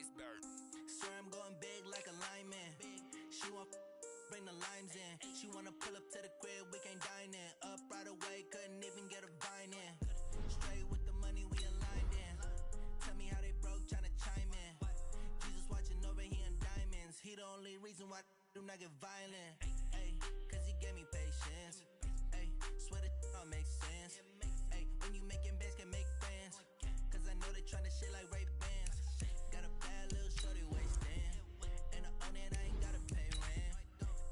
Swear I'm going big like a lineman. She want bring the limes in. She wanna pull up to the crib, we can't dine in. Up right away, couldn't even get a vine in. Straight with the money we aligned in. Tell me how they broke, tryna chime in. Jesus watching over, he in diamonds. He the only reason why do not get violent. Ay, cause he gave me patience. Ay, swear that all makes sense. Ay, when you making bands, can make friends. Cause I know they tryna shit like Ray-Bans. Got a bad little shorty wasting. And I own it, I ain't gotta pay rent.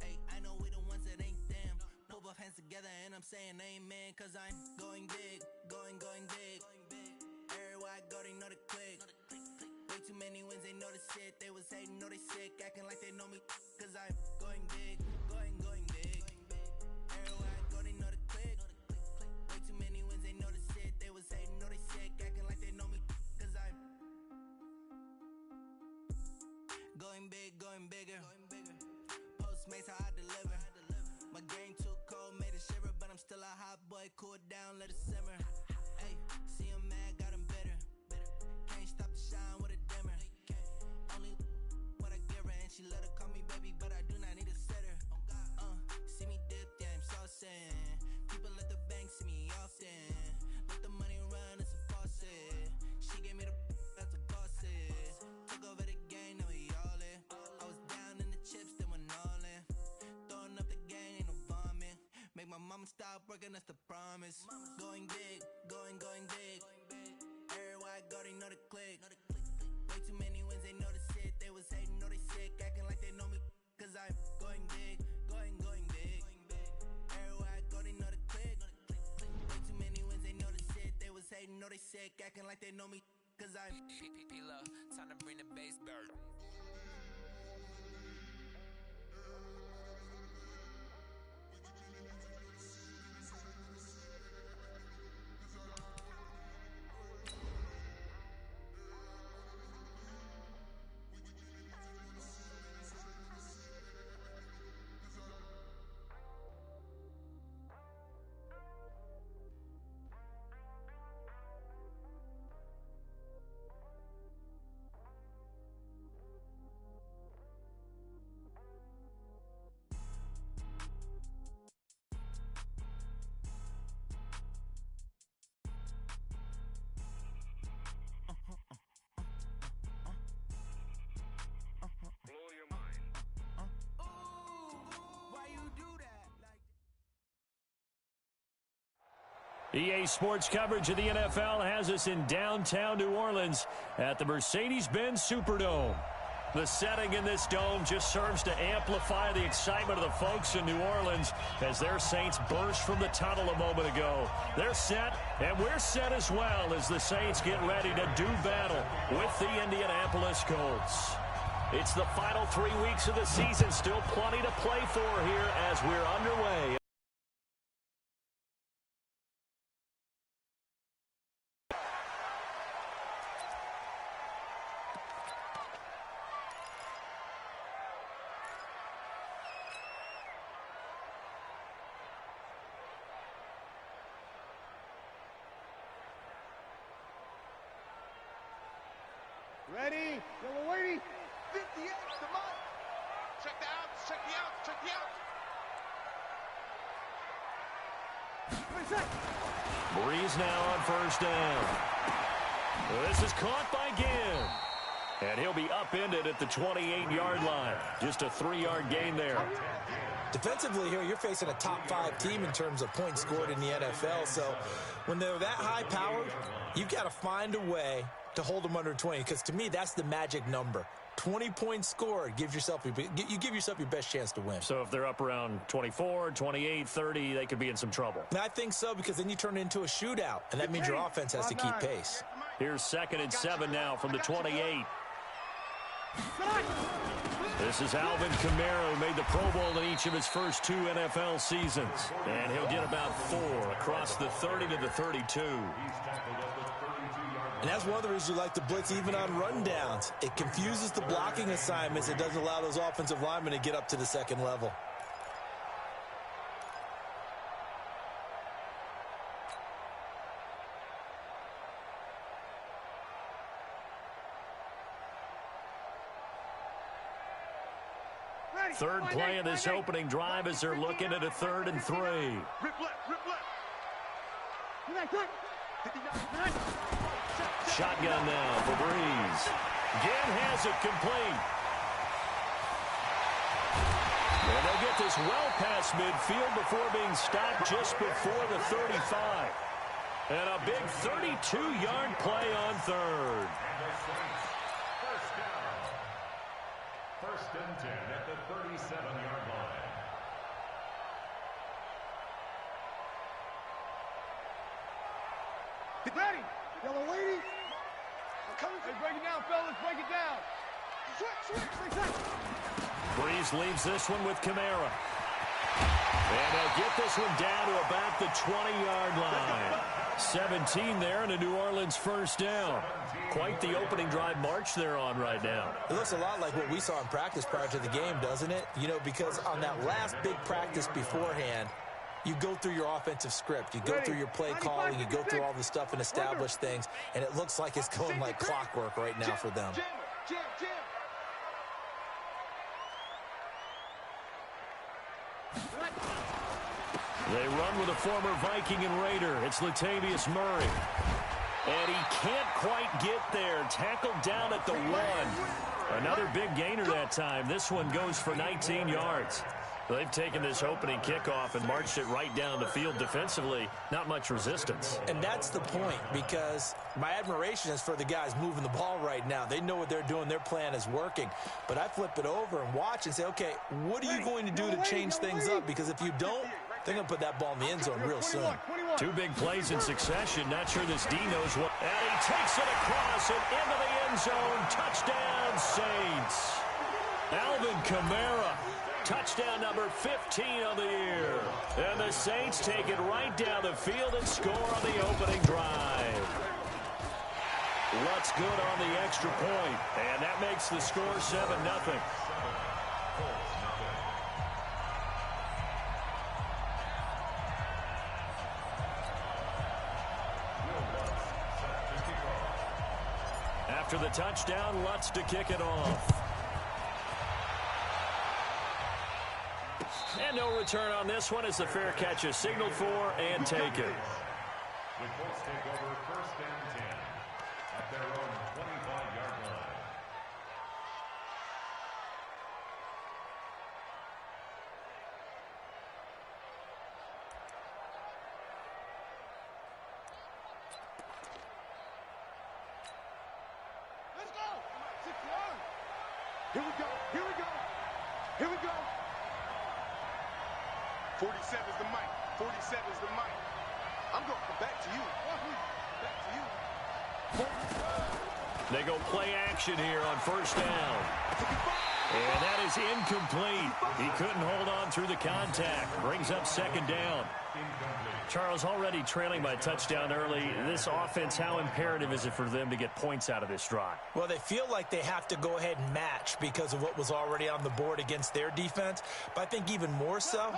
Ay, I know we the ones that ain't them. Pull both hands together and I'm saying amen. Cause I'm going big, going big. Everywhere I go, they know the click. Way too many wins, they know the shit. They was hating, know they sick, acting like they know me. Cause I'm going big, going big. Everywhere I go, they know the click. Way too many wins, they know the shit. They was hating, know they sick, acting like they know me. Cause I'm going big, going bigger. Postmates how I deliver. My game too cold, made it shiver. But I'm still a hot boy, cool it down, let it simmer. Ay, see him mad, got him bitter. Can't stop the shine with a dimmer. Only what I give her, and she let her call me baby, but I do not need a sitter. See me dip, yeah, I'm saucing. People at the bank see me often. Let the money run, it's a faucet. She gave me the that's a boss it. Took over the game, now we all in. I was down in the chips, then went all in. Throwing up the game, ain't no vomit. Make my mama stop working, that's the promise. Going big, going big. Everywhere I go, they know the click. Way too many wins, they know the shit. They was hating, know they sick, acting like they know me. Cause I'm going big, going big. Everywhere I go, they know the click. Way too many wins, they know the shit. They was hating, know they sick, acting like they know me. Cause I'm P-P-P-Love, time to bring the bass bird. EA Sports coverage of the NFL has us in downtown New Orleans at the Mercedes-Benz Superdome. The setting in this dome just serves to amplify the excitement of the folks in New Orleans as their Saints burst from the tunnel a moment ago. They're set, and we're set as well as the Saints get ready to do battle with the Indianapolis Colts. It's the final 3 weeks of the season, still plenty to play for here as we're underway. Ready? Yellow lady. 58, come on. Check the outs, check the outs, check the outs. Breeze now on first down. This is caught by Gibb. And he'll be upended at the 28-yard line. Just a 3-yard gain there. Defensively here, you're facing a top-5 team in terms of points scored in the NFL. So when they're that high-powered, you've got to find a way to hold them under 20, because to me, that's the magic number. 20 points scored, you give yourself your best chance to win. So if they're up around 24, 28, 30, they could be in some trouble. And I think so, because then you turn it into a shootout, and that means your offense has to keep pace. Here's 2nd and 7 now from the 28. This is Alvin Kamara, who made the Pro Bowl in each of his first 2 NFL seasons. And he'll get about 4 across the 30 to the 32. And that's one of the reasons you like to blitz even on rundowns. It confuses the blocking assignments. It doesn't allow those offensive linemen to get up to the second level. Third play of this opening drive as they're looking at a 3rd and 3. Rip left, rip left. Shotgun now for Breeze. Ginn has it complete. And they'll get this well past midfield before being stopped just before the 35. And a big 32-yard play on 3rd. First and 10 at the 37-yard line. Get ready. Yellow lady. I'm coming. Hey, break it down, fellas. Break it down. Switch. Breeze leaves this one with Kamara. And they'll get this one down to about the 20-yard line. 17 there and a New Orleans first down. Quite the opening drive march they're on right now. It looks a lot like what we saw in practice prior to the game, doesn't it? You know, because on that last big practice beforehand, you go through your offensive script. You go through your play calling. You go through all the stuff and establish things. And it looks like it's going like clockwork right now for them. They run with a former Viking and Raider. It's Latavius Murray. And he can't quite get there. Tackled down at the 1. Another big gainer that time. This one goes for 19 yards. They've taken this opening kickoff and marched it right down the field defensively. Not much resistance. And that's the point, because my admiration is for the guys moving the ball right now. They know what they're doing. Their plan is working. But I flip it over and watch and say, okay, what are you going to do to change things up? Because if you don't, they're going to put that ball in the end zone real soon. 2 big plays in succession. Not sure this D knows what. And he takes it across and into the end zone. Touchdown, Saints. Alvin Kamara. Touchdown number 15 of the year. And the Saints take it right down the field and score on the opening drive. Lutz good on the extra point. And that makes the score 7-0. After the touchdown, Lutz to kick it off. And no return on this one as the fair catch is signaled for and taken. The Colts take over 1st and 10 at their own 25-yard line. Let's go. 6 yards. Here we go. Here we go. Here we go. 47 is the mic. 47 is the mic. I'm going to come back to you. Back to you. They go play action here on 1st down. And that is incomplete. He couldn't hold on through the contact. Brings up 2nd down. Charles, already trailing by a touchdown early. This offense, how imperative is it for them to get points out of this drive? Well, they feel like they have to go ahead and match because of what was already on the board against their defense. But I think even more so,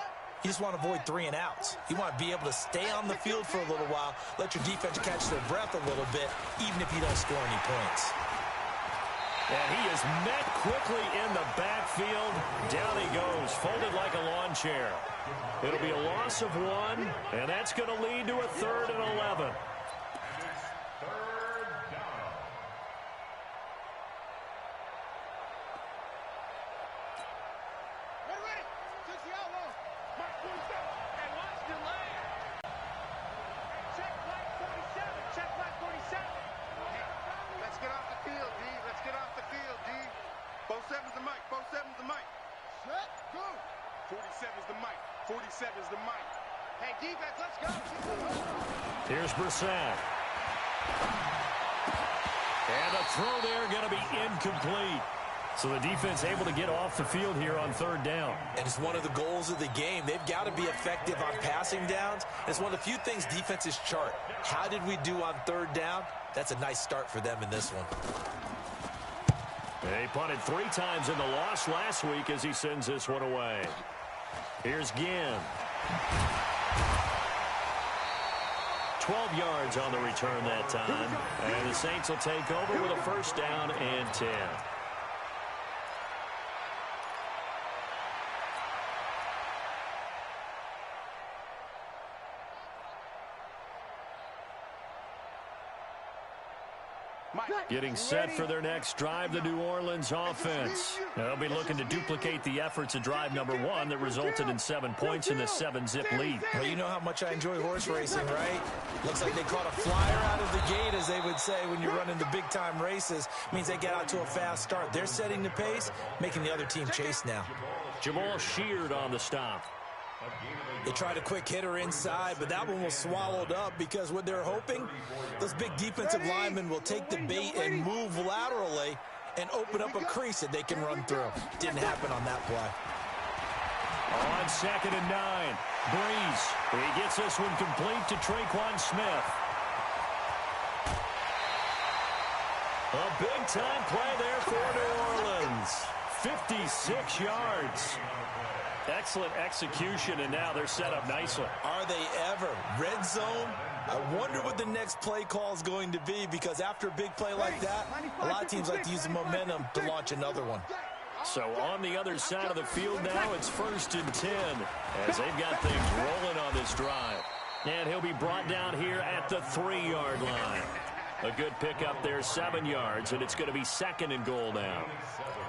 you just want to avoid 3 and outs. You want to be able to stay on the field for a little while, let your defense catch their breath a little bit, even if you don't score any points. And he is met quickly in the backfield. Down he goes, folded like a lawn chair. It'll be a loss of 1, and that's going to lead to a 3rd and 11. Here's Brissett. And a throw there going to be incomplete. So the defense able to get off the field here on 3rd down. And it's one of the goals of the game. They've got to be effective on passing downs. It's one of the few things defenses chart. How did we do on 3rd down? That's a nice start for them in this one. They punted 3 times in the loss last week as he sends this one away. Here's Ginn. 12 yards on the return that time. And the Saints will take over with a 1st down and 10. Getting set for their next drive, the New Orleans offense. They'll be looking to duplicate the efforts of drive number 1 that resulted in 7 points in the 7-zip lead. Well, you know how much I enjoy horse racing, right? Looks like they caught a flyer out of the gate, as they would say when you're running the big-time races. Means they get out to a fast start. They're setting the pace, making the other team chase now. Jamal Sheard on the stop. They tried a quick hitter inside, but that one was swallowed up because what they're hoping, those big defensive linemen will take the bait and move laterally and open up a crease that they can run through. Didn't happen on that play. On 2nd and 9, Breeze. He gets this one complete to Traquan Smith. A big-time play there for New Orleans. 56 yards. Excellent execution, and now they're set up nicely. Are they ever? Red zone? I wonder what the next play call is going to be, because after a big play like that, a lot of teams like to use the momentum to launch another one. So on the other side of the field now, it's 1st and 10 as they've got things rolling on this drive. And he'll be brought down here at the 3-yard line. A good pickup there, 7 yards, and it's going to be 2nd and goal now.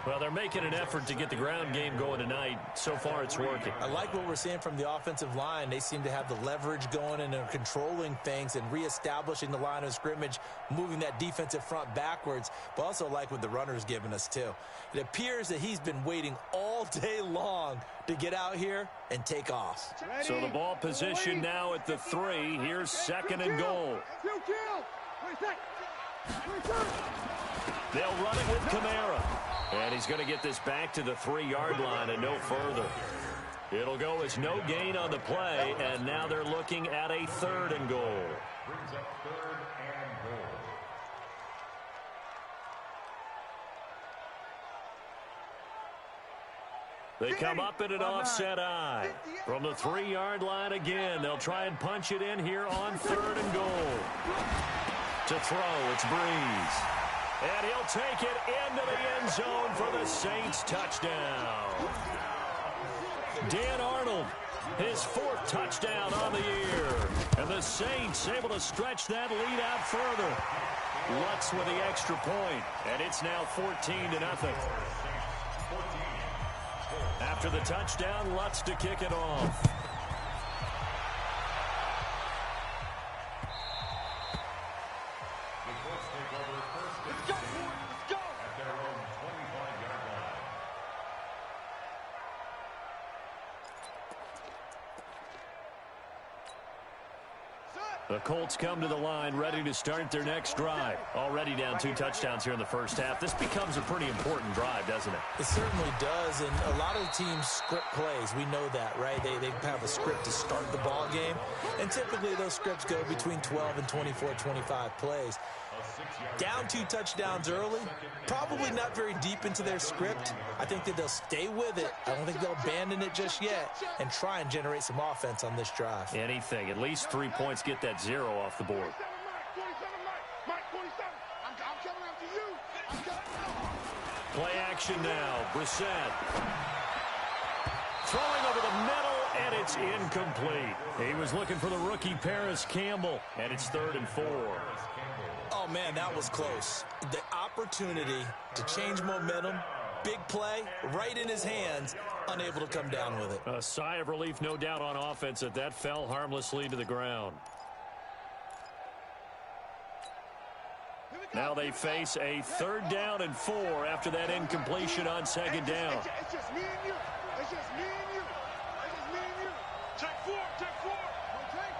Well, they're making an effort to get the ground game going tonight. So far, it's working. I like what we're seeing from the offensive line. They seem to have the leverage going and are controlling things and reestablishing the line of scrimmage, moving that defensive front backwards, but also like what the runner's giving us, too. It appears that he's been waiting all day long to get out here and take off. So the ball position now at the 3. Here's 2nd and goal. They'll run it with Kamara. And he's going to get this back to the 3-yard line and no further. It'll go as no gain on the play, and now they're looking at a 3rd and goal. Brings up 3rd and goal. They come up in an offset eye. From the 3-yard line again, they'll try and punch it in here on 3rd and goal. To throw, it's Breeze. And he'll take it into the end zone for the Saints touchdown. Dan Arnold, his 4th touchdown on the year. And the Saints able to stretch that lead out further. Lutz with the extra point, and it's now 14-0. After the touchdown, Lutz to kick it off. The Colts come to the line ready to start their next drive. Already down 2 touchdowns here in the first half. This becomes a pretty important drive, doesn't it? It certainly does, and a lot of the teams script plays. We know that, right? They have a script to start the ball game, and typically those scripts go between 12 and 24, 25 plays. Down 2 touchdowns early, probably not very deep into their script. I think that they'll stay with it. I don't think they'll abandon it just yet and try and generate some offense on this drive. Anything. At least 3 points, get that 0 off the board. Play action now. Brissett. Throwing over the middle, and it's incomplete. He was looking for the rookie Paris Campbell, and it's 3rd and 4. Oh, man, that was close. The opportunity to change momentum, big play, right in his hands, unable to come down with it. A sigh of relief, no doubt, on offense that fell harmlessly to the ground. Now they face a 3rd down and 4 after that incompletion on 2nd down. It's just me and you. It's just me and you. It's just me and you. Take 4. Take 4. Okay.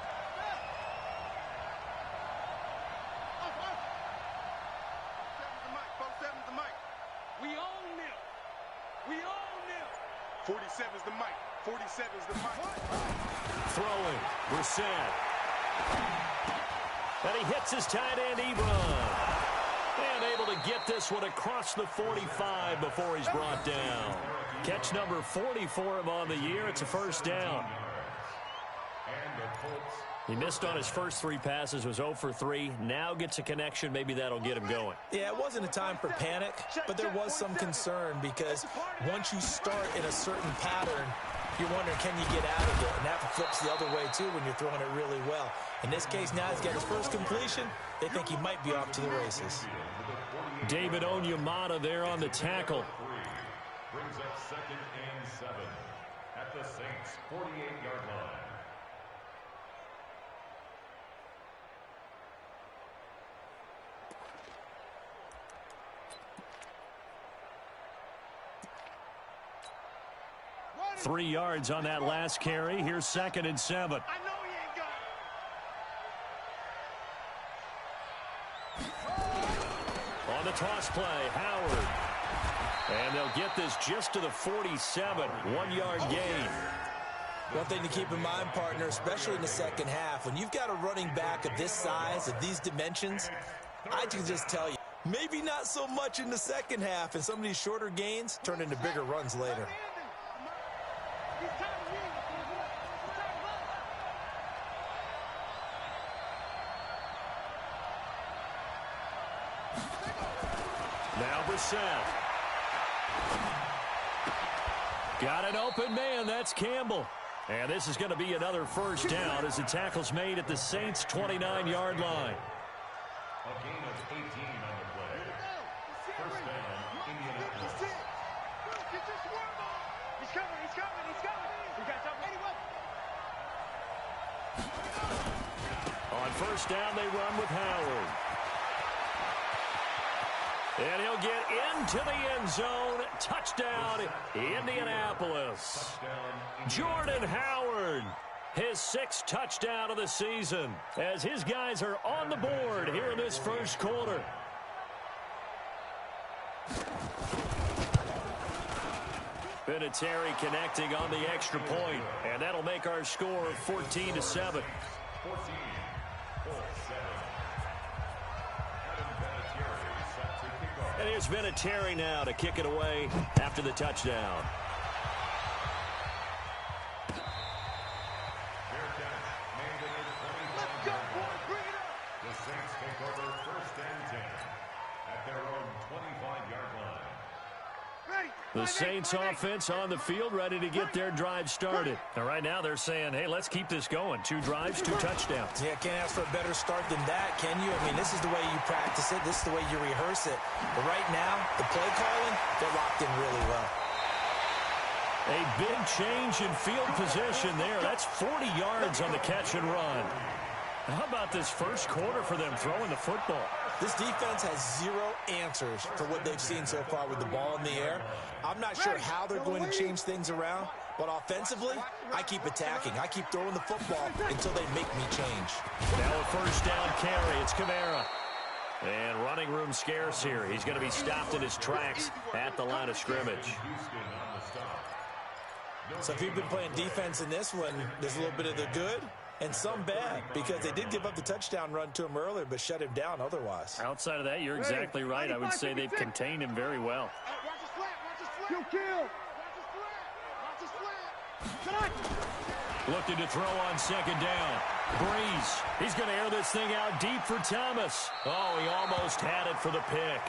The mic. We own them. We own them. 47's the mic. 47's the mic. Throwing. Brissett. And he hits his tight end, Ebron. And able to get this one across the 45 before he's brought down. Catch number 40 for him on the year. It's a 1st down. He missed on his first 3 passes, was 0 for 3. Now gets a connection. Maybe that'll get him going. Yeah, it wasn't a time for panic, but there was some concern because once you start in a certain pattern, you're wondering, can you get out of it? And that flips the other way, too, when you're throwing it really well. In this case, now he's got his first completion. They think he might be off to the races. David Onyemata there on the tackle. Brings up 2nd and 7 at the Saints' 48-yard line. Running. 3 yards on that last carry. Here's 2nd and 7. I know he ain't got it. On the toss play, Howard. And they'll get this just to the 47, 1-yard gain. One thing to keep in mind, partner, especially in the second half, when you've got a running back of this size, of these dimensions, I can just tell you, maybe not so much in the second half, and some of these shorter gains turn into bigger runs later. Now Brissett. Got an open man. That's Campbell. And this is going to be another first down as the tackle's made at the Saints' 29-yard line. A gain of 18 on the play. First down, Indianapolis. He's coming. He's coming. We got something. On first down, they run with Howard. And he'll get into the end zone. Touchdown, Indianapolis. Jordan Howard, his 6th touchdown of the season, as his guys are on the board here in this first quarter. Vinatieri connecting on the extra point, and that'll make our score 14-7. 14-7. And here's Vinatieri now to kick it away after the touchdown. The Saints take over 1st and 10 at their own 25-yard line. The Saints offense on the field, ready to get their drive started. And right now they're saying, hey, let's keep this going. 2 drives, 2 touchdowns. Yeah, can't ask for a better start than that, can you? I mean, this is the way you practice it. This is the way you rehearse it. But right now, the play calling, they're locked in really well. A big change in field position there. That's 40 yards on the catch and run. How about this first quarter for them throwing the football? This defense has 0 answers for what they've seen so far with the ball in the air. I'm not sure how they're going to change things around, but offensively, I keep attacking. I keep throwing the football until they make me change. Now a first down carry. It's Kamara. And running room scarce here. He's going to be stopped in his tracks at the line of scrimmage. So if you've been playing defense in this one, there's a little bit of the good and some bad, because they did give up the touchdown run to him earlier, but shut him down otherwise. Outside of that, you're exactly right. I would say they've contained him very well. Looking to throw on second down. Breeze. He's going to air this thing out deep for Thomas. Oh, he almost had it for the pick.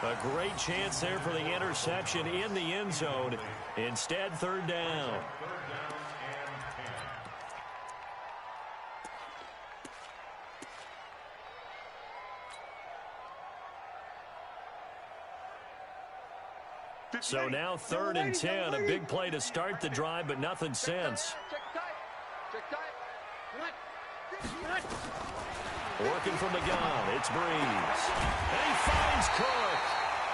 A great chance there for the interception in the end zone. Instead, third down. So now 3rd and 10, a big play to start the drive, but nothing since. Working from the gun, it's Breeze. And he finds Cook.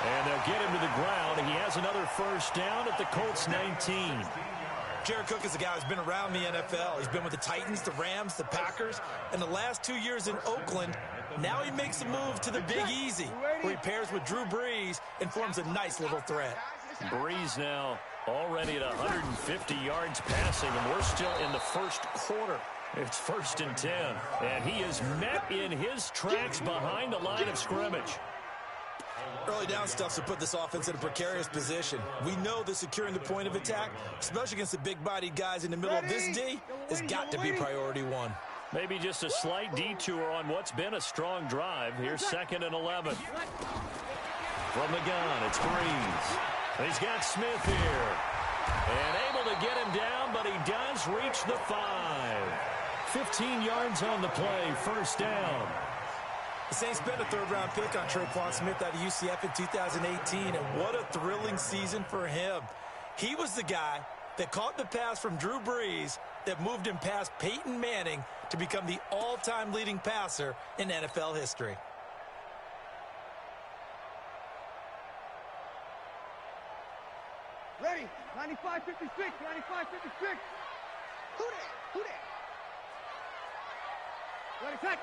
And they'll get him to the ground. He has another first down at the Colts 19. Jared Cook is a guy who's been around the NFL. He's been with the Titans, the Rams, the Packers, and the last 2 years in Oakland. Now he makes a move to the Big Easy, where he pairs with Drew Brees and forms a nice little threat. Brees now already at 150 yards passing, and we're still in the first quarter. It's 1st and 10, and he is met in his tracks behind the line of scrimmage. Early down stuff to put this offense in a precarious position. We know that securing the point of attack, especially against the big-bodied guys in the middle of this D, has got to be priority 1. Maybe just a slight detour on what's been a strong drive. Here's 2nd and 11. From the gun, it's Breeze. He's got Smith here. And able to get him down, but he does reach the 5. 15 yards on the play, first down. The Saints spent a third-round pick on Traquan Smith out of UCF in 2018, and what a thrilling season for him. He was the guy that caught the pass from Drew Brees that moved him past Peyton Manning to become the all-time leading passer in NFL history. Ready? 95-56, 95-56. Who that? Who that? Ready, set.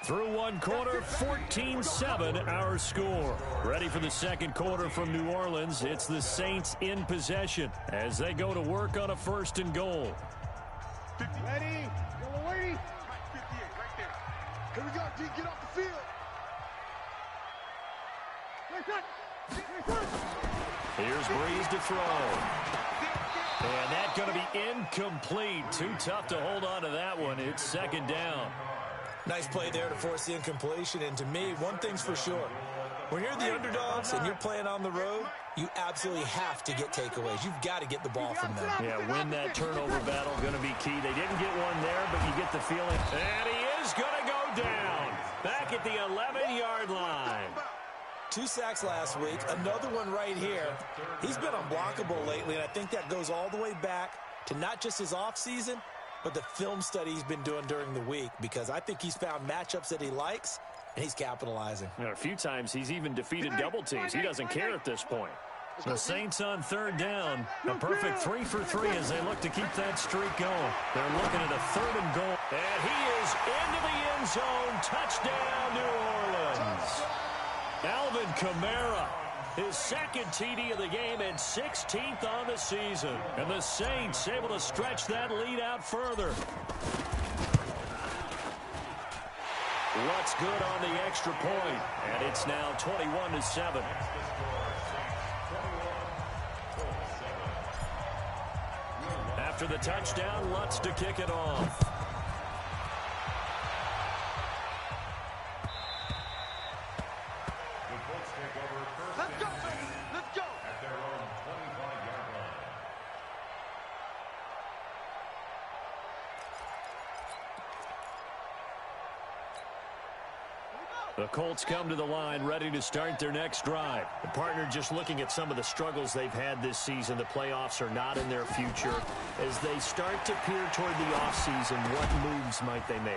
Through one quarter, 14-7 our score. Ready for the second quarter from New Orleans. It's the Saints in possession as they go to work on a 1st and goal. Ready? Yellow lady. 58, right there. Here we go, D. Get off the field. Ready, set. Ready, set. Here's Brees to throw. And that's going to be incomplete. Too tough to hold on to that one. It's 2nd down. Nice play there to force the incompletion, and to me, one thing's for sure. When you're the underdogs and you're playing on the road, you absolutely have to get takeaways. You've got to get the ball from them. Yeah, win that turnover battle, going to be key. They didn't get one there, but you get the feeling. And he is going to go down. Back at the 11-yard line. 2 sacks last week, another one right here. He's been unblockable lately, and I think that goes all the way back to not just his offseason, but the film study he's been doing during the week, because I think he's found matchups that he likes, and he's capitalizing. A few times he's even defeated double teams. He doesn't care at this point. The Saints on 3rd down. A perfect 3 for 3 as they look to keep that streak going. They're looking at a 3rd and goal. And he is into the end zone. Touchdown, New Orleans. Alvin Kamara, his 2nd TD of the game and 16th on the season. And the Saints able to stretch that lead out further. What's good on the extra point? And it's now 21-7. After the touchdown, Lutz to kick it off. Let's go, baby. Let's go. At their own 25-yard line. The Colts come to the line ready to start their next drive. The partner just looking at some of the struggles they've had this season. The playoffs are not in their future. As they start to peer toward the offseason, what moves might they make?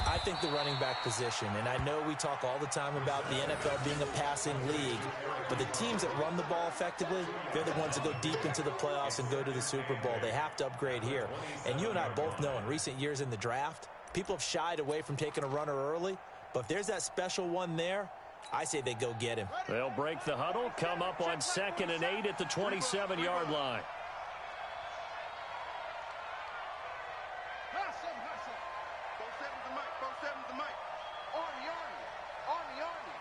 I think the running back position, and I know we talk all the time about the NFL being a passing league, but the teams that run the ball effectively, they're the ones that go deep into the playoffs and go to the Super Bowl. They have to upgrade here. And you and I both know in recent years in the draft, people have shied away from taking a runner early. But if there's that special one there, I say they go get him. They'll break the huddle, come up on 2nd and 8 at the 27-yard line. Pass him, pass him. 47's the mic, 47's the mic. Arnie, Arnie. Arnie, Arnie.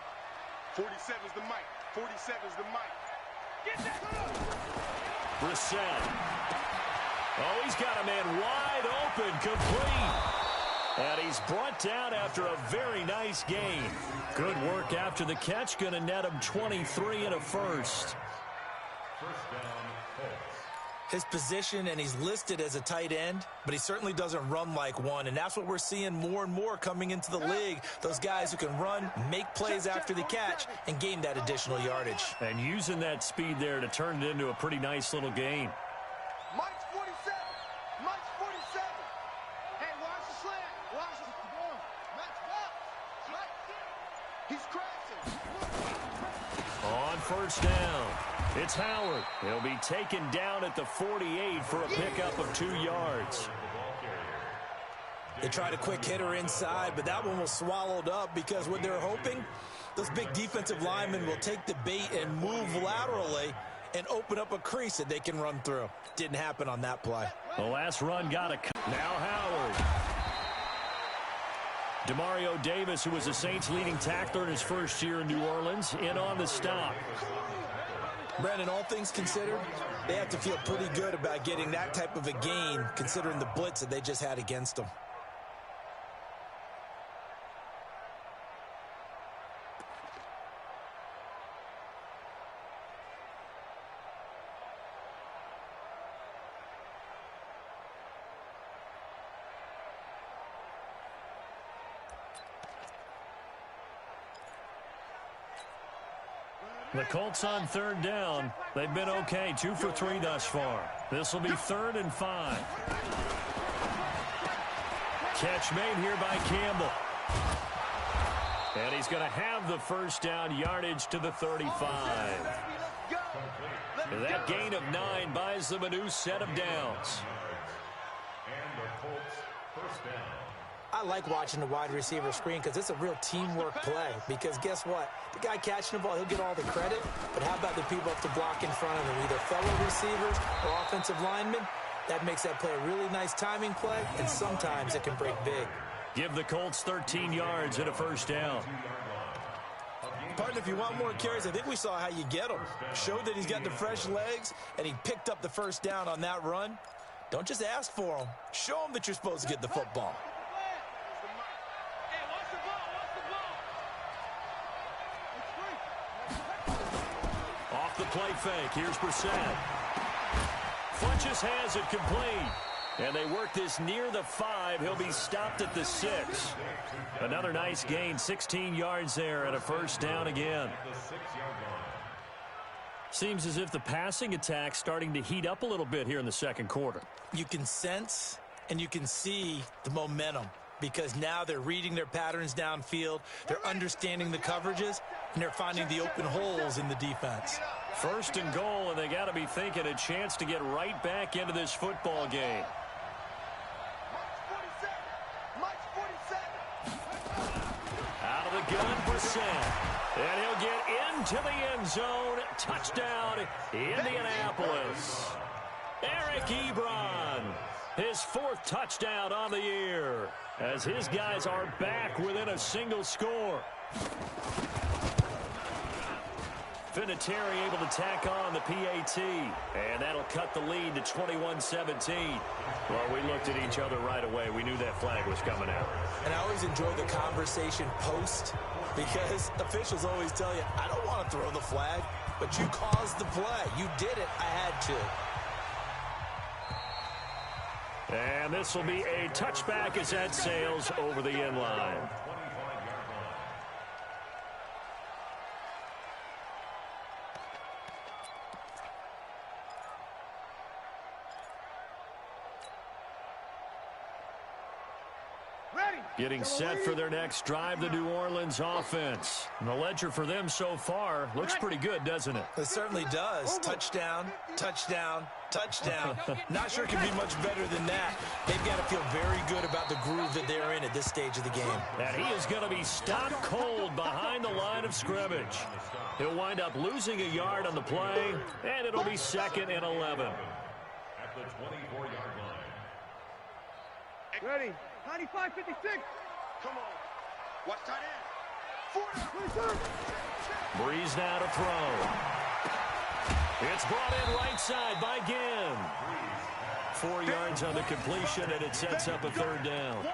47's the mic, 47's the mic. Get that. Brissett. Oh, he's got a man wide open, complete. And he's brought down after a very nice gain. Good work after the catch. Going to net him 23 and a first. First down, Colts. His position, and he's listed as a tight end, but he certainly doesn't run like one, and that's what we're seeing more and more coming into the league. Those guys who can run, make plays after the catch, and gain that additional yardage. And using that speed there to turn it into a pretty nice little gain. Mike's 47. Mike's 47. Hey, watch the slant. Watch the ball. Max back. He's crashing. On 1st down, it's Howard. He'll be taken down at the 48 for a pickup of 2 yards. They tried a quick hitter inside, but that one was swallowed up because what they're hoping, those big defensive linemen will take the bait and move laterally and open up a crease that they can run through. Didn't happen on that play. The last run got a cut. Now Howard. Demario Davis, who was the Saints' leading tackler in his first year in New Orleans, in on the stop. Brandon, all things considered, they have to feel pretty good about getting that type of a gain considering the blitz that they just had against them. The Colts on third down. They've been okay, 2 for 3 thus far. This will be 3rd and 5. Catch made here by Campbell. And he's going to have the first down, yardage to the 35. That gain of 9 buys them a new set of downs. And the Colts first down. I like watching the wide receiver screen because it's a real teamwork play. Because guess what? The guy catching the ball, he'll get all the credit. But how about the people up to block in front of him, either fellow receivers or offensive linemen? That makes that play a really nice timing play, and sometimes it can break big. Give the Colts 13 yards and a first down. Partner, if you want more carries, I think we saw how you get them. Showed that he's got the fresh legs, and he picked up the first down on that run. Don't just ask for them. Show them that you're supposed to get the football. Off the play fake. Here's Brissett. Funches has it complete. And they work this near the 5. He'll be stopped at the 6. Another nice gain, 16 yards there and a first down again. Seems as if the passing attack's starting to heat up a little bit here in the second quarter. You can sense and you can see the momentum because now they're reading their patterns downfield, they're understanding the coverages, and they're finding the open holes in the defense. First and goal, and they got to be thinking a chance to get right back into this football game. Out of the gun, Brissett. And he'll get into the end zone. Touchdown, Indianapolis. Eric Ebron, his 4th touchdown on the year, as his guys are back within a single score. Vinatieri able to tack on the PAT, and that'll cut the lead to 21-17. Well, we looked at each other right away. We knew that flag was coming out. And I always enjoy the conversation post because officials always tell you, I don't want to throw the flag, but you caused the play. You did it. I had to. And this will be a touchback as that sails over the end line. Getting set for their next drive, the New Orleans offense. And the ledger for them so far looks pretty good, doesn't it? It certainly does. Touchdown, touchdown, touchdown. Not sure it can be much better than that. They've got to feel very good about the groove that they're in at this stage of the game. And he is going to be stopped cold behind the line of scrimmage. He'll wind up losing a yard on the play, and it'll be 2nd and 11. At the 24-yard line. Ready. 95, 56. Come on. Watch tight end. 40. Breeze now to throw. It's brought in right side by Ginn. 4 yards on the completion, and it sets up a 3rd down.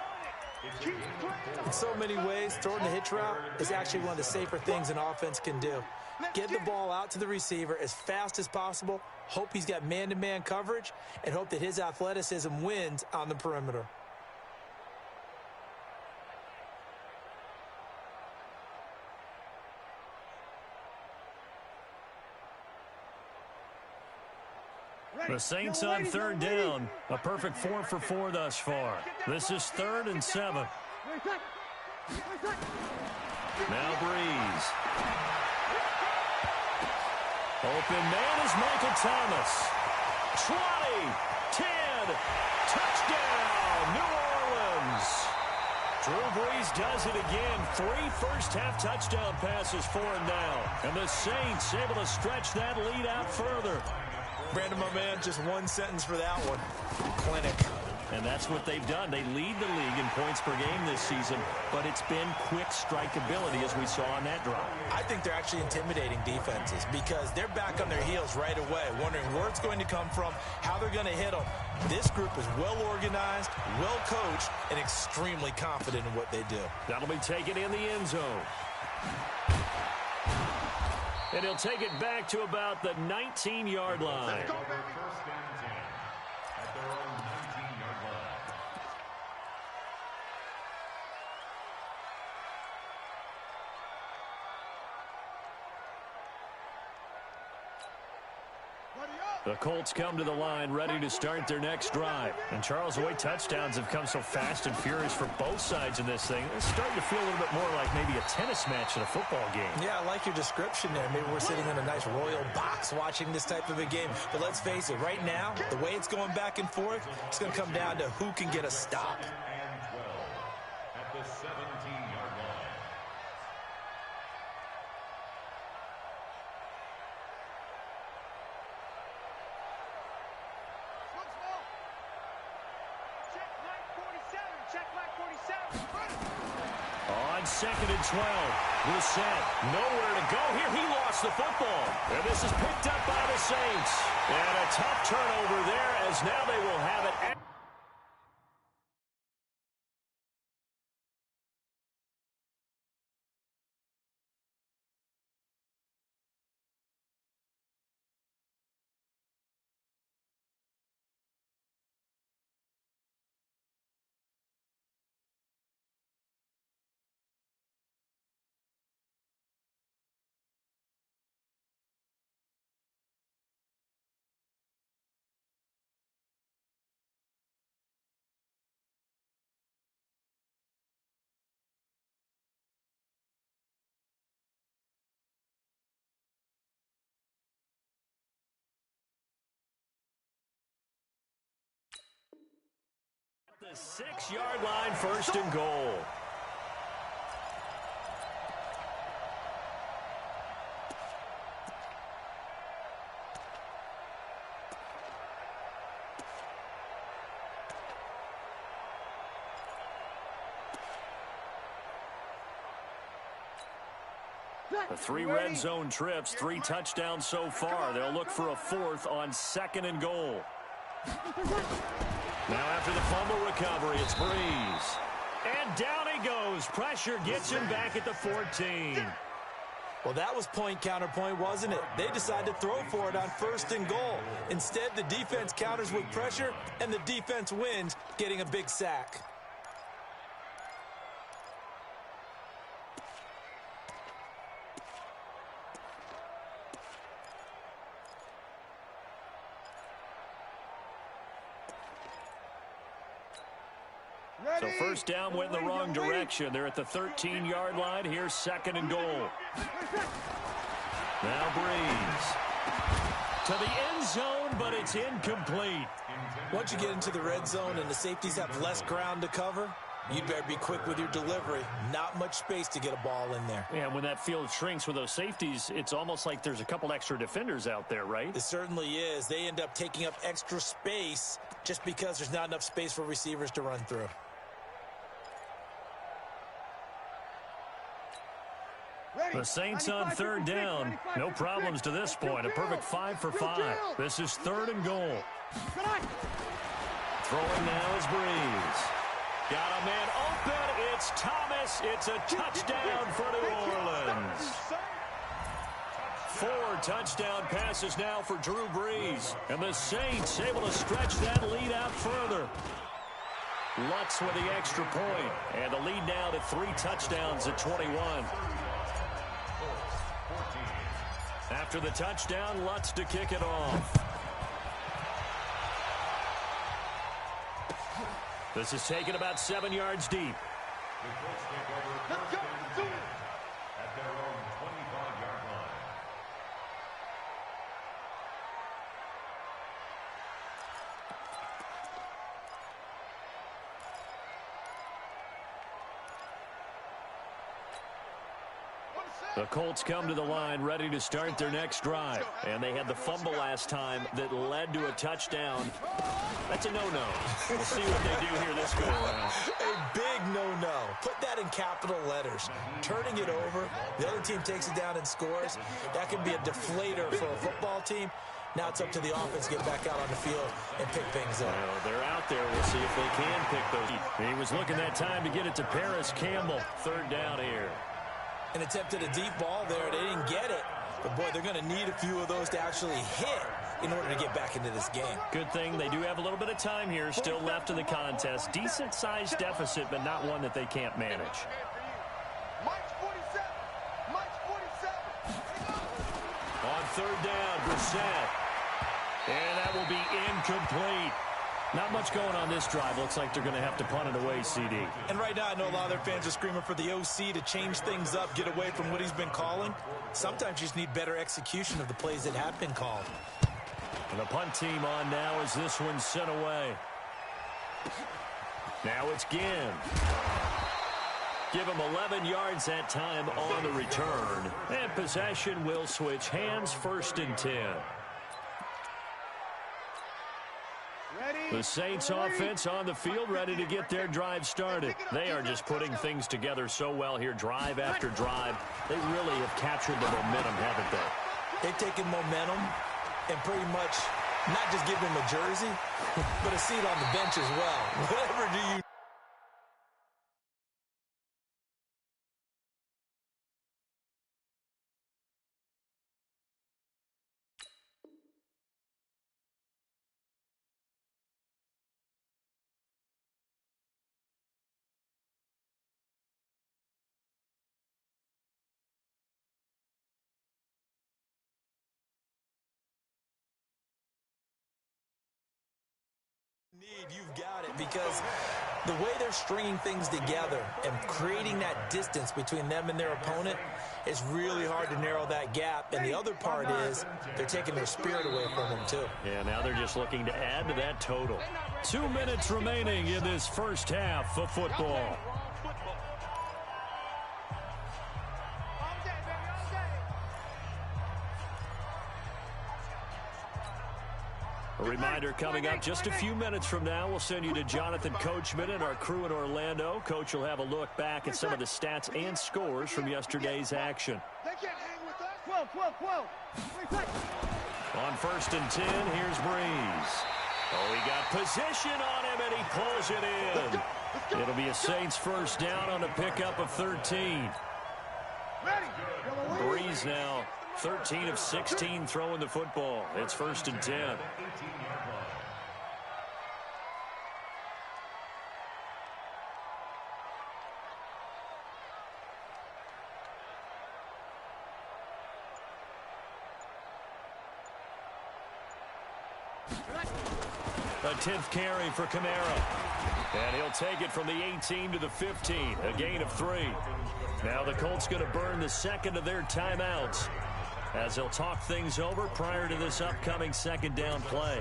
In so many ways, throwing the hitch route is actually one of the safer things an offense can do. Get the ball out to the receiver as fast as possible, hope he's got man-to-man coverage, and hope that his athleticism wins on the perimeter. The Saints on 3rd down. A perfect 4 for 4 thus far. This is 3rd and 7. Now Breeze. Open man is Michael Thomas. 20, 10, touchdown, New Orleans. Drew Brees does it again. 3 first-half touchdown passes for him now. And the Saints able to stretch that lead out further. Brandon, my man, just one sentence for that one. Clinic. And that's what they've done. They lead the league in points per game this season, but it's been quick strikeability as we saw on that drive. I think they're actually intimidating defenses because they're back on their heels right away, wondering where it's going to come from, how they're going to hit them. This group is well organized, well coached, and extremely confident in what they do. That'll be taken in the end zone. And he'll take it back to about the 19-yard line. First and 10 at their own 19-yard line. The Colts come to the line ready to start their next drive. And Charles, the way touchdowns have come so fast and furious for both sides in this thing, it's starting to feel a little bit more like maybe a tennis match in a football game. Yeah, I like your description there. Maybe we're sitting in a nice royal box watching this type of a game. But let's face it, right now, the way it's going back and forth, it's going to come down to who can get a stop. And 12 at the 17-yard line. On 2nd and 12, Brissett nowhere to go here. He lost the football. And this is picked up by the Saints. And a tough turnover there as now they will have it at the 6-yard line, 1st and goal. The 3 red zone trips, 3 touchdowns so far. They'll look for a 4th on 2nd and goal. Now after the fumble recovery, it's Breeze. And down he goes. Pressure gets him back at the 14. Well, that was point counterpoint, wasn't it? They decided to throw for it on 1st and goal. Instead, the defense counters with pressure, and the defense wins, getting a big sack. So 1st down went in the wrong direction. They're at the 13-yard line. Here's 2nd and goal. Now Breeze. To the end zone, but it's incomplete. Once you get into the red zone and the safeties have less ground to cover, you better be quick with your delivery. Not much space to get a ball in there. Yeah, when that field shrinks with those safeties, it's almost like there's a couple extra defenders out there, right? It certainly is. They end up taking up extra space just because there's not enough space for receivers to run through. The Saints on 3rd down. No problems to this point. A perfect 5 for 5. This is 3rd and goal. Throwing now is Breeze. Got a man open. It's Thomas. It's a touchdown for New Orleans. 4 touchdown passes now for Drew Brees. And the Saints able to stretch that lead out further. Lutz with the extra point. And the lead now to 3 touchdowns at 21. After the touchdown, Lutz to kick it off. This is taken about 7 yards deep. The Colts take over 1st and 10 at their own 25-yard line. The Colts come to the line ready to start their next drive. And they had the fumble last time that led to a touchdown. That's a no-no. We'll see what they do here this go-around. A big no-no. Put that in capital letters. Turning it over, the other team takes it down and scores. That can be a deflator for a football team. Now it's up to the offense to get back out on the field and pick things up. Well, they're out there. We'll see if they can pick those. He was looking that time to get it to Paris Campbell. 3rd down here. And attempted a deep ball there. They didn't get it. But, boy, they're going to need a few of those to actually hit in order to get back into this game. Good thing they do have a little bit of time here still left in the contest. Decent-sized deficit, but not one that they can't manage. Mike's 47. Mike's 47. On 3rd down, Brissett. And that will be incomplete. Not much going on this drive. Looks like they're going to have to punt it away, CD. And right now, I know a lot of their fans are screaming for the OC to change things up, get away from what he's been calling. Sometimes you just need better execution of the plays that have been called. And the punt team on now as this one's sent away. Now it's Ginn. Give him 11 yards that time on the return. And possession will switch hands, 1st and 10. The Saints offense on the field, ready to get their drive started. They are just putting things together so well here, drive after drive. They really have captured the momentum, haven't they? They've taken momentum and pretty much not just give him a jersey, but a seat on the bench as well. Whatever do you... You've got it, because the way they're stringing things together and creating that distance between them and their opponent is really hard to narrow that gap. And the other part is they're taking their spirit away from them, too. Yeah, now they're just looking to add to that total. 2 minutes remaining in this first half of football. A reminder, coming up just a few minutes from now, we'll send you to Jonathan Coachman and our crew in Orlando. Coach will have a look back at some of the stats and scores from yesterday's action. They can't hang with us. 12. On 1st and 10, here's Breeze. Oh, he got position on him, and he pulls it in. It'll be a Saints first down on a pickup of 13. Breeze now 13 of 16 throwing the football. It's 1st and 10. A 10th carry for Kamara. And he'll take it from the 18 to the 15. A gain of 3. Now the Colts going to burn the second of their timeouts as they'll talk things over prior to this upcoming second down play.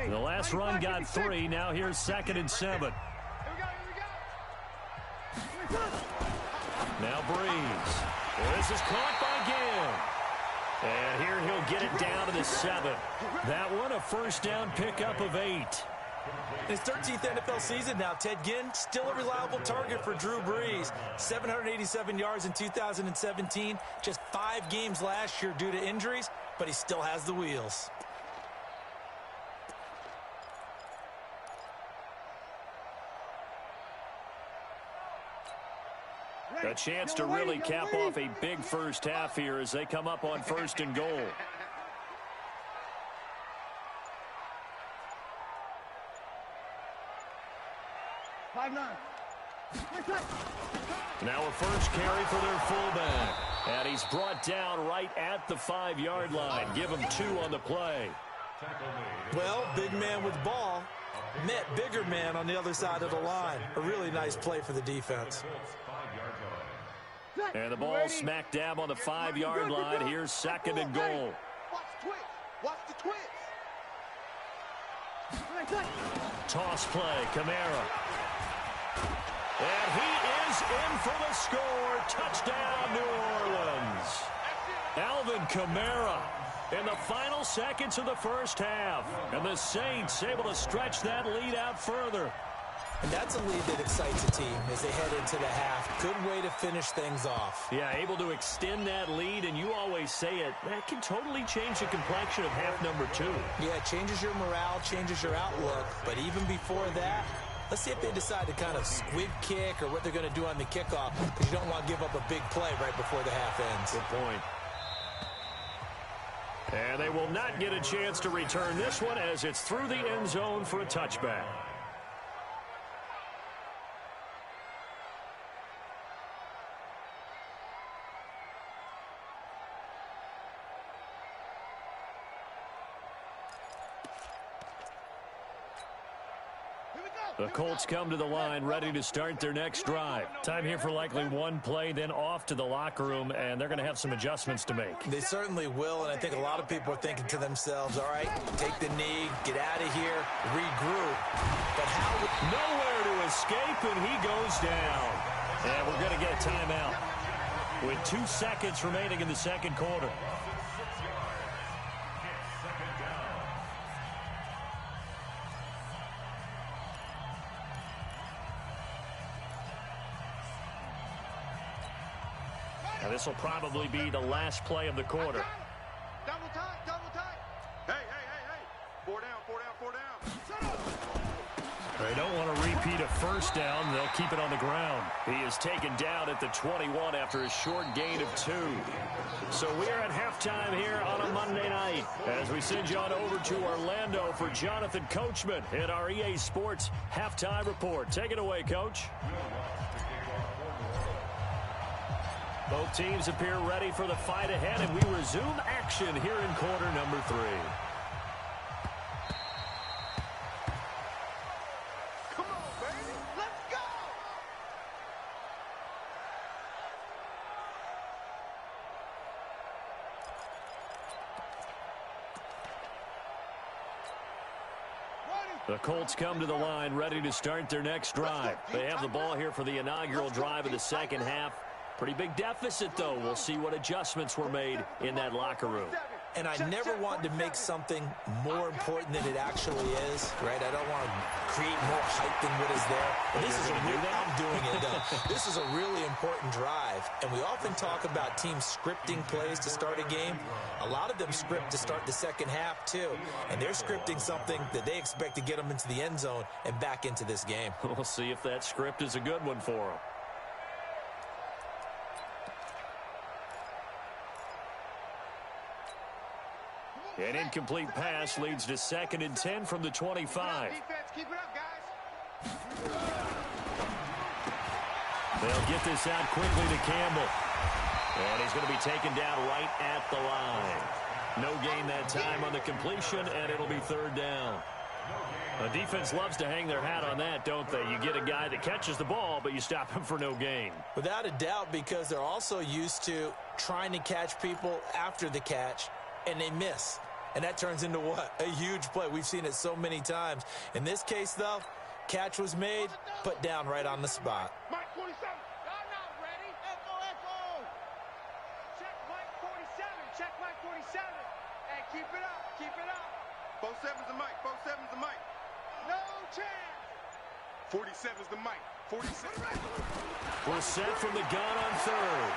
The last run got 3. Now here's 2nd and 7. Now Breeze. This is caught by Ginn. And here he'll get it down to the 7. That one a first down pickup of 8. His 13th NFL season now, Ted Ginn, still a reliable target for Drew Brees. 787 yards in 2017, just 5 games last year due to injuries, but he still has the wheels. A chance to really cap off a big first half here as they come up on 1st and goal. Now a first carry for their fullback. And he's brought down right at the 5-yard line. Give him 2 on the play. Well, big man with ball met bigger man on the other side of the line. A really nice play for the defense. And the ball smack dab on the 5-yard line. Here's 2nd and goal. Watch the twitch. Toss play, Kamara. And he is in for the score. Touchdown, New Orleans. Alvin Kamara in the final seconds of the first half. And the Saints able to stretch that lead out further. And that's a lead that excites a team as they head into the half. Good way to finish things off. Yeah, able to extend that lead, and you always say it, that can totally change the complexion of half number 2. Yeah, it changes your morale, changes your outlook. But even before that, let's see if they decide to kind of squib kick or what they're going to do on the kickoff, because you don't want to give up a big play right before the half ends. Good point. And they will not get a chance to return this one as it's through the end zone for a touchback. The Colts come to the line ready to start their next drive. Time here for likely one play, then off to the locker room, and they're going to have some adjustments to make. They certainly will, and I think a lot of people are thinking to themselves, all right, take the knee, get out of here, regroup. But how? Nowhere to escape, and he goes down. And we're going to get a timeout with 2 seconds remaining in the second quarter. Now, this will probably be the last play of the quarter. Double time, double time. Hey. 4 down, 4 down, 4 down. They don't want to repeat a first down. They'll keep it on the ground. He is taken down at the 21 after a short gain of 2. So we are at halftime here on a Monday night as we send you on over to Orlando for Jonathan Coachman in our EA Sports Halftime Report. Take it away, Coach. Both teams appear ready for the fight ahead, and we resume action here in quarter number 3. Come on, baby. Let's go. The Colts come to the line ready to start their next drive. They have the ball here for the inaugural drive of the second half. Pretty big deficit, though. We'll see what adjustments were made in that locker room. And I never want to make something more important than it actually is, right? I don't want to create more hype than what is there. But this is I'm doing it, though. This is a really important drive. And we often talk about teams scripting plays to start a game. A lot of them script to start the second half, too. And they're scripting something that they expect to get them into the end zone and back into this game. We'll see if that script is a good one for them. An incomplete pass leads to 2nd and 10 from the 25. Defense, keep it up, guys. They'll get this out quickly to Campbell. And he's going to be taken down right at the line. No gain that time on the completion, and it'll be 3rd down. The defense loves to hang their hat on that, don't they? You get a guy that catches the ball, but you stop him for no gain. Without a doubt, because they're also used to trying to catch people after the catch, and they miss. And that turns into what? A huge play. We've seen it so many times. In this case, though, catch was made, put down right on the spot. Mike 47. I'm not ready. Echo. Check Mike 47. Check Mike 47. Hey, keep it up. Keep it up. 47's the mic. 47's the mic. No chance. 47's the mic. 47. We're set from the gun on 3rd.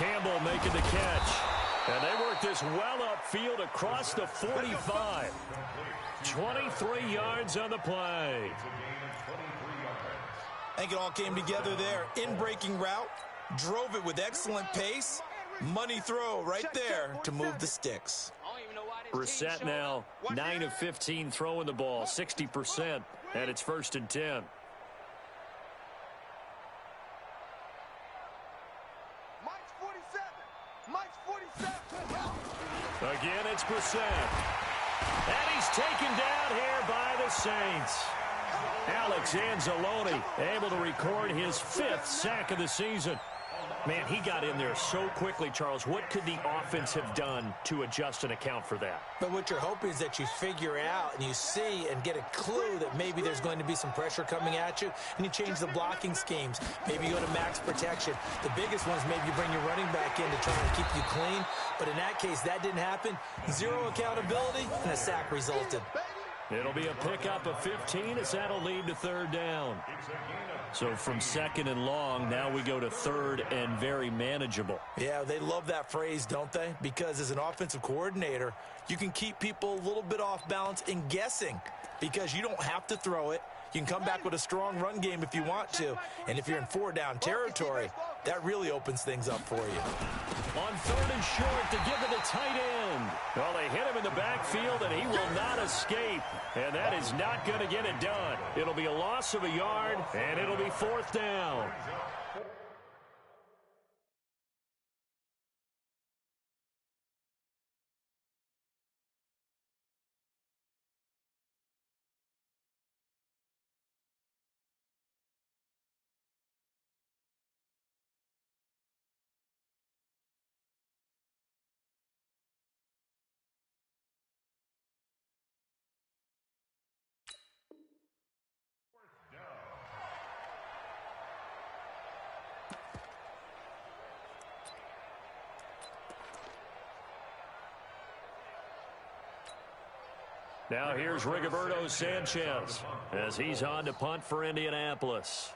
Campbell making the catch. And they work this well upfield across the 45. 23 yards on the play. I think it all came together there. In-breaking route, drove it with excellent pace. Money throw right there to move the sticks. Brissett now 9 of 15 throwing the ball, 60%, and it's 1st and 10. Mike's 47. Mike's 47. Again, it's Brissett. And he's taken down here by the Saints. Alex Anzalone able to record his 5th sack of the season. Man, he got in there so quickly, Charles. What could the offense have done to adjust and account for that? But what you're hoping is that you figure out and you see and get a clue that maybe there's going to be some pressure coming at you, and you change the blocking schemes. Maybe you go to max protection. The biggest one is maybe you bring your running back in to try and keep you clean. But in that case, that didn't happen. 0 accountability, and a sack resulted. It'll be a pickup of 15 as that'll lead to 3rd down. So from 2nd and long, now we go to 3rd and very manageable. Yeah, they love that phrase, don't they? Because as an offensive coordinator, you can keep people a little bit off balance and guessing because you don't have to throw it. You can come back with a strong run game if you want to. And if you're in 4-down territory, that really opens things up for you. On 3rd and short to give to the tight end. Well, they hit him in the backfield, and he will not escape. And that is not going to get it done. It'll be a loss of a yard, and it'll be 4th down. Now here's Rigoberto Sanchez as he's on to punt for Indianapolis.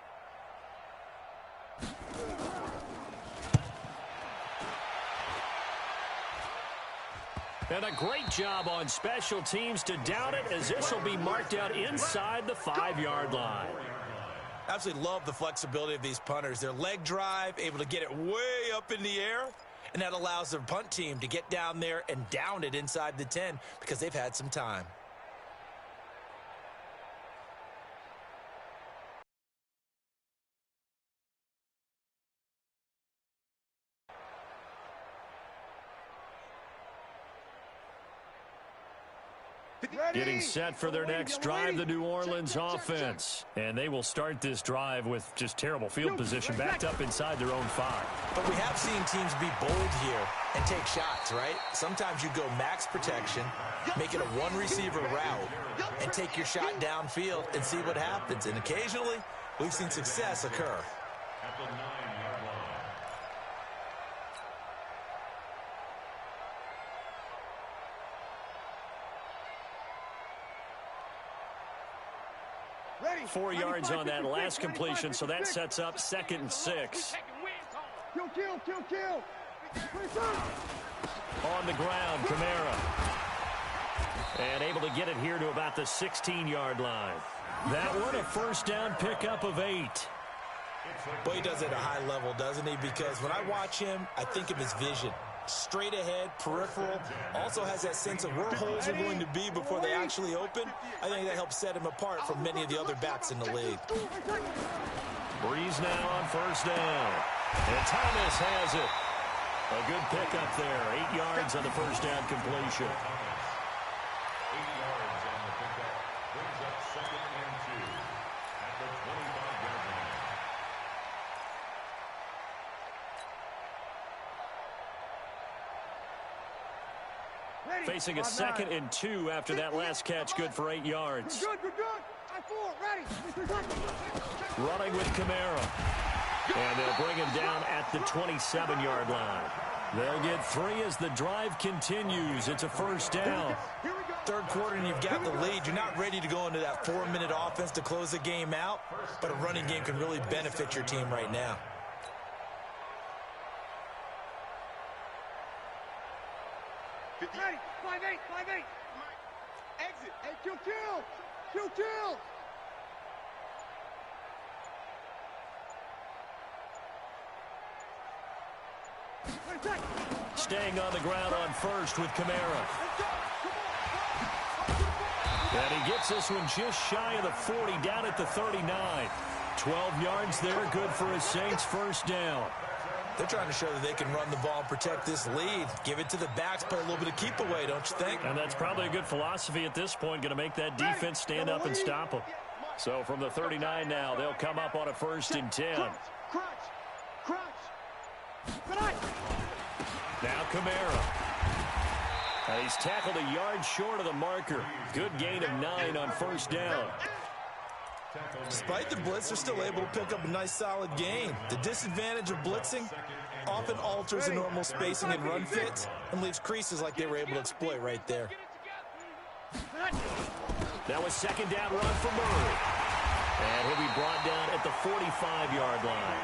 And a great job on special teams to down it, as this will be marked out inside the 5-yard line. Absolutely love the flexibility of these punters. Their leg drive, able to get it way up in the air, and that allows their punt team to get down there and down it inside the 10 because they've had some time. Getting set for their next drive, the New Orleans offense. And they will start this drive with just terrible field position, backed up inside their own 5. But we have seen teams be bold here and take shots, right? Sometimes you go max protection, make it a one-receiver route, and take your shot downfield and see what happens. And occasionally, we've seen success occur. At the 9-yard line. Ready. 4 yards on that last completion, so that sets up 2nd and 6. Kill. On the ground, Kamara. And able to get it here to about the 16-yard line. That one, a first down pickup of 8. Well, he does it at a high level, doesn't he? Because when I watch him, I think of his vision. Straight ahead, peripheral, also has that sense of where holes are going to be before they actually open. I think that helps set him apart from many of the other backs in the league. Breeze now on first down. And Thomas has it. A good pickup there. 8 yards on the first down completion. 8 yards on the pickup. Brings up 2nd and 2 at the 25-yard line. Facing a 2nd and 2 after that last catch, good for 8 yards. You're good. Ready. Running with Kamara. And they'll bring him down at the 27-yard line. They'll get 3 as the drive continues. It's a first down. Third quarter and you've got the lead. You're not ready to go into that 4-minute offense to close the game out, but a running game can really benefit your team right now. Ready. 5-8. Exit. Hey, kill. Staying on the ground on first with Kamara. And he gets this one just shy of the 40, down at the 39. 12 yards there, good for a Saints first down. They're trying to show that they can run the ball and protect this lead. Give it to the backs, play a little bit of keep away, don't you think? And that's probably a good philosophy at this point, going to make that defense stand up and stop them. So from the 39 now, they'll come up on a 1st and 10. Crunch. Now Kamara. And he's tackled a yard short of the marker. Good gain of 9 on first down. Despite the blitz, they're still able to pick up a nice solid gain. The disadvantage of blitzing often alters the normal spacing and run fits and leaves creases like they were able to exploit right there. That was 2nd down run for Murray. And he'll be brought down at the 45-yard line.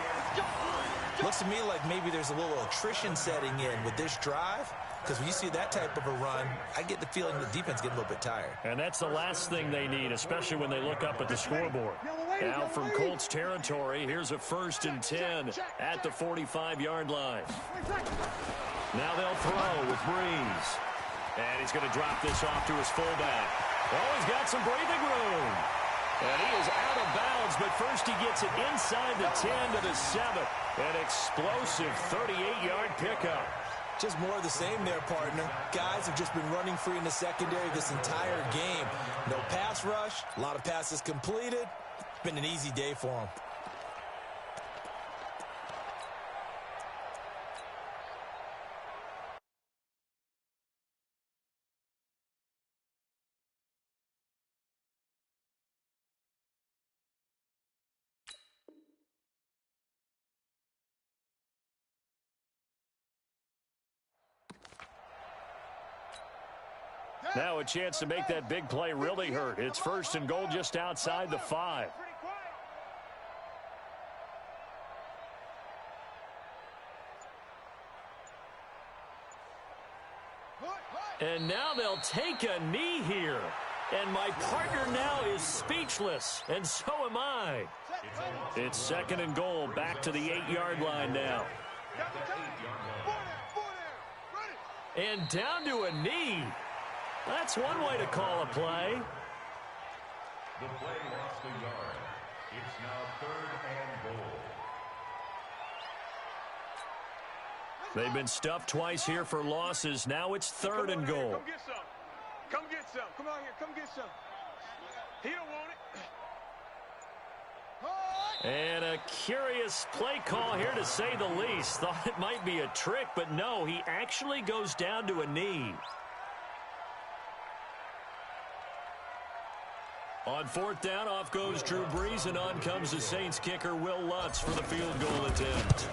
Looks to me like maybe there's a little attrition setting in with this drive, because when you see that type of a run, I get the feeling the defense getting a little bit tired. And that's the last thing they need, especially when they look up at the scoreboard. Now from Colts territory, here's a 1st and 10 at the 45-yard line. Now they'll throw with Breeze. And he's going to drop this off to his fullback. Oh, he's got some breathing room. And he is out of bounds, but first he gets it inside the 10 to the 7. An explosive 38-yard pickup. Just more of the same there, partner. Guys have just been running free in the secondary this entire game. No pass rush, a lot of passes completed. It's been an easy day for them. Now a chance to make that big play really hurt. It's 1st and goal just outside the 5. And now they'll take a knee here. And my partner now is speechless, and so am I. It's 2nd and goal, back to the 8-yard line now. And down to a knee. That's one way to call a play. The play lost a yard. It's now 3rd and goal. They've been stuffed twice here for losses. Now it's 3rd and goal. Come get some. Come get some. Come on here. Come get some. He don't want it. And a curious play call here, to say the least. Thought it might be a trick, but no, he actually goes down to a knee. On 4th down, off goes Drew Brees, and on comes the Saints kicker, Will Lutz, for the field goal attempt.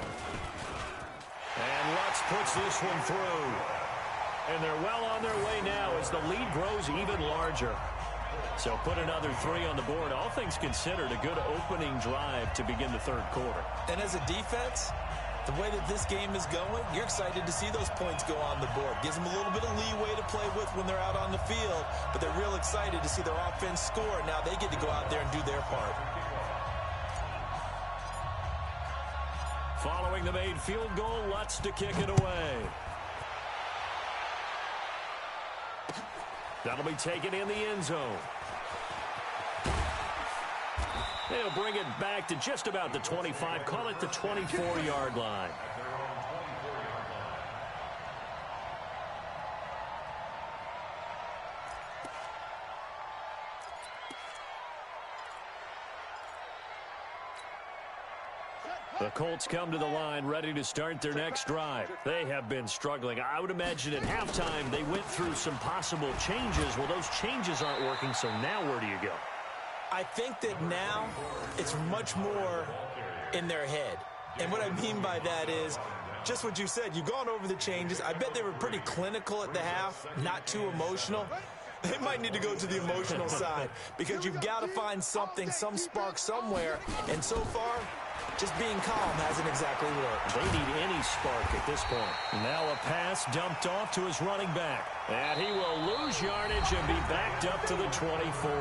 And Lutz puts this one through. And they're well on their way now as the lead grows even larger. So put another 3 on the board. All things considered, a good opening drive to begin the 3rd quarter. And as a defense, the way that this game is going, you're excited to see those points go on the board. Gives them a little bit of leeway to play with when they're out on the field, but they're real excited to see their offense score. Now they get to go out there and do their part. Following the made field goal, Lutz to kick it away. That'll be taken in the end zone. They'll bring it back to just about the 25. Call it the 24-yard line. The Colts come to the line ready to start their next drive. They have been struggling. I would imagine at halftime they went through some possible changes. Well, those changes aren't working, so now where do you go? I think that now it's much more in their head. And what I mean by that is just what you said. You've gone over the changes. I bet they were pretty clinical at the half, not too emotional. They might need to go to the emotional side because you've got to find something, some spark somewhere. And so far, just being calm hasn't exactly worked. They need any spark at this point. Now a pass dumped off to his running back. And he will lose yardage and be backed up to the 24.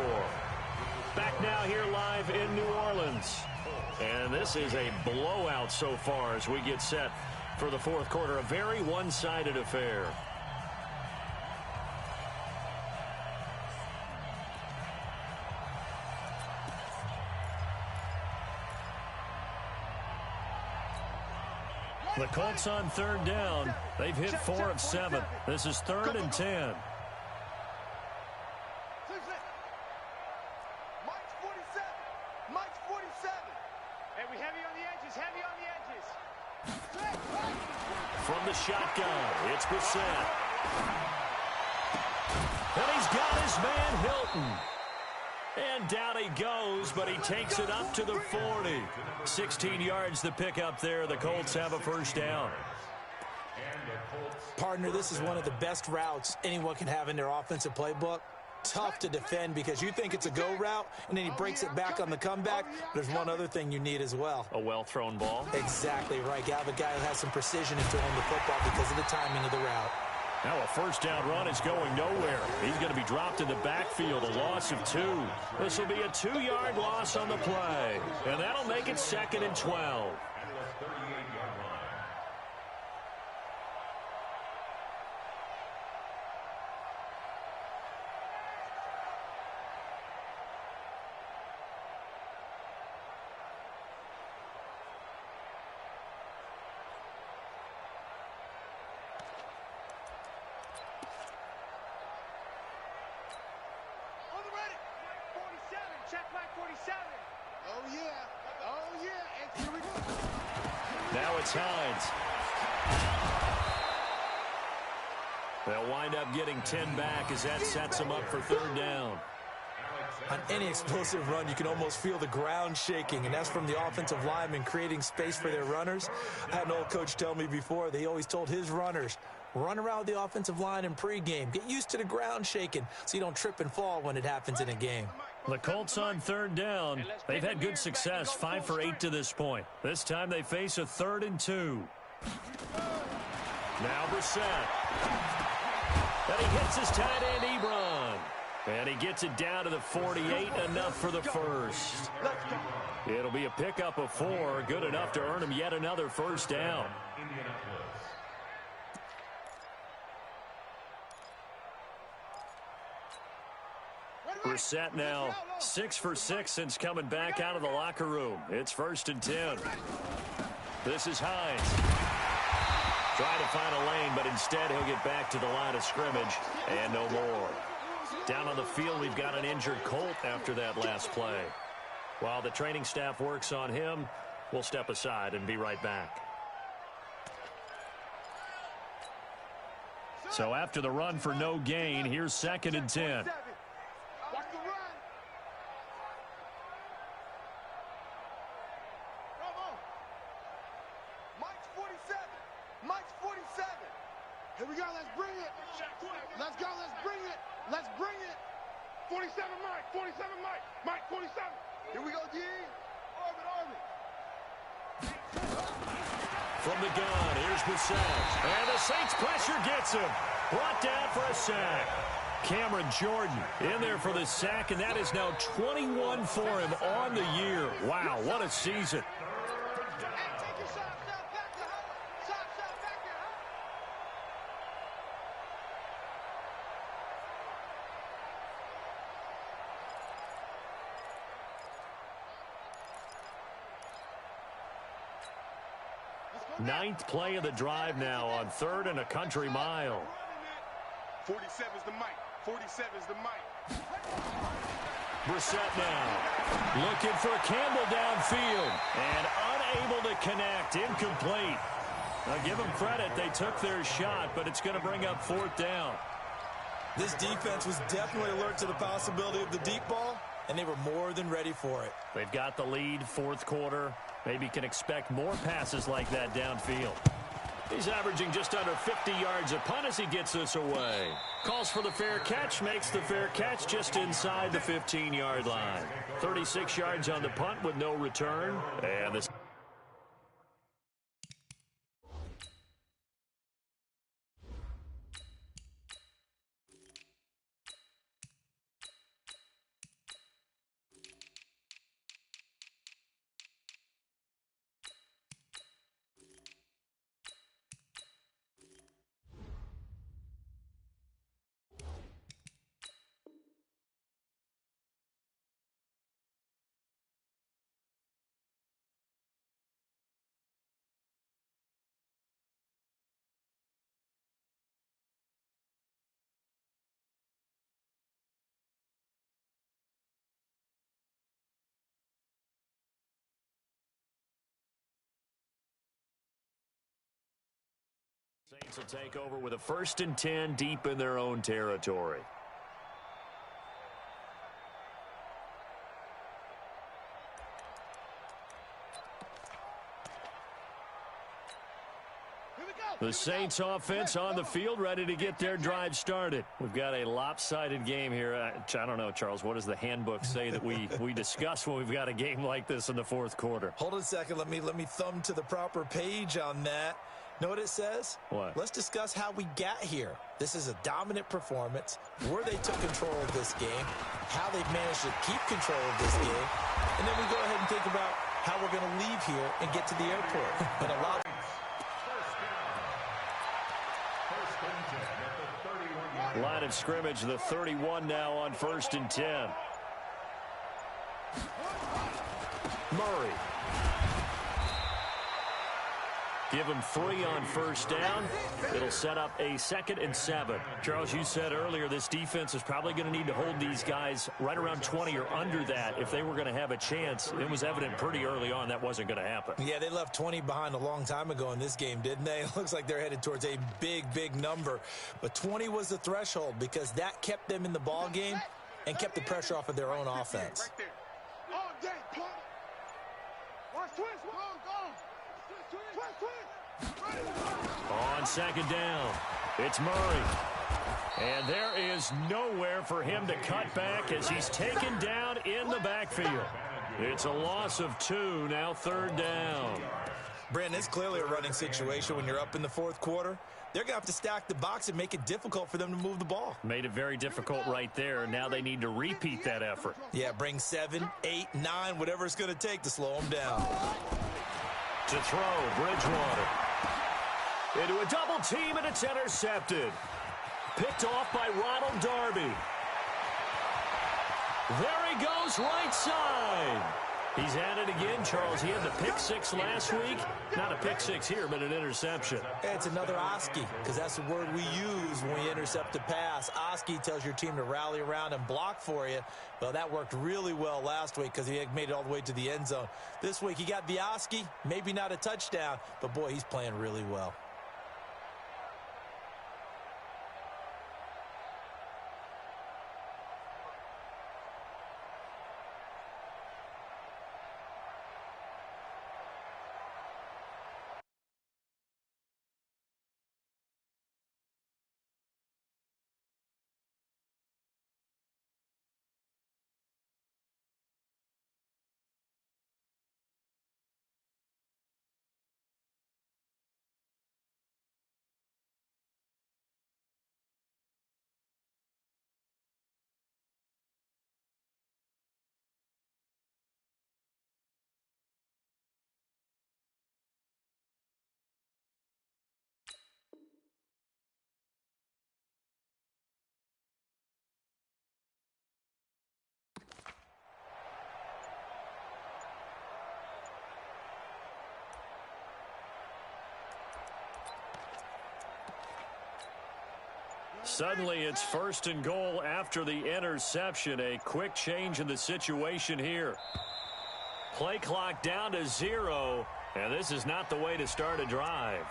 Back now here live in New Orleans. And this is a blowout so far as we get set for the 4th quarter. A very one-sided affair. The Colts on 3rd down. They've hit 4 of 7. This is 3rd and 10. From the shotgun, it's Brissett. And he's got his man Hilton. And down he goes, but he takes it up to the 40. 16 yards the pickup there. The Colts have a 1st down. Partner, this is one of the best routes anyone can have in their offensive playbook. Tough to defend because you think it's a go route, and then he breaks it back on the comeback. There's one other thing you need as well. A well-thrown ball. Exactly right. You have a guy who has some precision in throwing the football because of the timing of the route. Now a 1st down run is going nowhere. He's going to be dropped in the backfield, a loss of 2. This will be a 2-yard loss on the play. And that'll make it 2nd and 12. Now it's Hines. They'll wind up getting 10 back as that sets them up for 3rd down. On any explosive run, you can almost feel the ground shaking, and that's from the offensive linemen creating space for their runners. I had an old coach tell me before that he always told his runners, Run around the offensive line in pregame. Get used to the ground shaking so you don't trip and fall when it happens in a game. The Colts on third down. They've had good success, 5 for 8 to this point. This time they face a 3rd and 2. Now Brissett. And he hits his tight end, Ebron. And he gets it down to the 48, enough for the first. It'll be a pickup of 4, good enough to earn him yet another first down. Brissett now 6 for 6 since coming back out of the locker room. It's 1st and 10. This is Hines. Trying to find a lane, but instead he'll get back to the line of scrimmage and no more. Down on the field, we've got an injured Colt after that last play. While the training staff works on him, we'll step aside and be right back. So after the run for no gain, here's 2nd and 10. Here we go, let's bring it. Let's go, let's bring it. Let's bring it. 47 Mike, 47 Mike. Mike, 47. Here we go, G. Orbit. From the gun, here's Brissett. And the Saints pressure gets him. Brought down for a sack. Cameron Jordan in there for the sack, and that is now 21 for him on the year. Wow, what a season. Ninth play of the drive now on 3rd and a country mile. 47's the mic. 47's the mic. Brissett now looking for Campbell downfield and unable to connect. Incomplete. Now give them credit. They took their shot, but it's going to bring up 4th down. This defense was definitely alert to the possibility of the deep ball, and they were more than ready for it. They've got the lead, 4th quarter. Maybe can expect more passes like that downfield. He's averaging just under 50 yards a punt as he gets this away. Calls for the fair catch, makes the fair catch just inside the 15-yard line. 36 yards on the punt with no return. And this Saints will take over with a 1st and 10 deep in their own territory. The Saints offense on the field, ready to get their drive started. We've got a lopsided game here. I don't know, Charles, what does the handbook say that we discuss when we've got a game like this in the 4th quarter? Hold on a second. Let me thumb to the proper page on that. Know what it says? What? Let's discuss how we got here. This is a dominant performance, where they took control of this game, how they've managed to keep control of this game, and then we go ahead and think about how we're going to leave here and get to the airport. And a lot. Line of scrimmage, the 31 now on 1st and 10. Murray. Give him 3 on 1st down. It'll set up a 2nd and 7. Charles, you said earlier this defense is probably going to need to hold these guys right around 20 or under that if they were going to have a chance. It was evident pretty early on that wasn't going to happen. Yeah, they left 20 behind a long time ago in this game, didn't they? It looks like they're headed towards a big number. But 20 was the threshold because that kept them in the ball game and kept the pressure off of their own offense. Right there. All day, punt. Watch twist. Go. Twist. On second down, it's Murray. And there is nowhere for him to cut back as he's taken down in the backfield. It's a loss of 2, now third down. Brandon, it's clearly a running situation when you're up in the fourth quarter. They're going to have to stack the box and make it difficult for them to move the ball. Made it very difficult right there. Now they need to repeat that effort. Yeah, bring 7, 8, 9, whatever it's going to take to slow them down. To throw, Bridgewater. Into a double team, and it's intercepted. Picked off by Ronald Darby. There he goes, right side. He's at it again, Charles. He had the pick 6 last week. Not a pick 6 here, but an interception. It's another Oski, because that's the word we use when we intercept a pass. Oski tells your team to rally around and block for you. Well, that worked really well last week because he had made it all the way to the end zone. This week, he got the Oski, maybe not a touchdown, but boy, he's playing really well. Suddenly, it's first and goal after the interception. A quick change in the situation here. Play clock down to 0, and this is not the way to start a drive.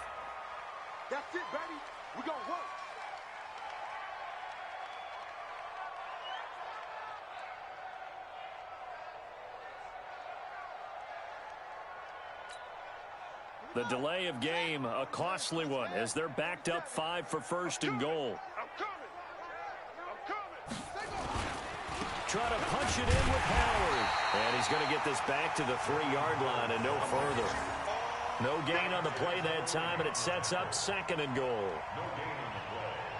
That's it, baby. We're going to work. The delay of game, a costly one, as they're backed up 5 for first and goal. I'm coming. Try to punch it in with Howard. And he's going to get this back to the 3-yard line and no further. No gain on the play that time, and it sets up second and goal.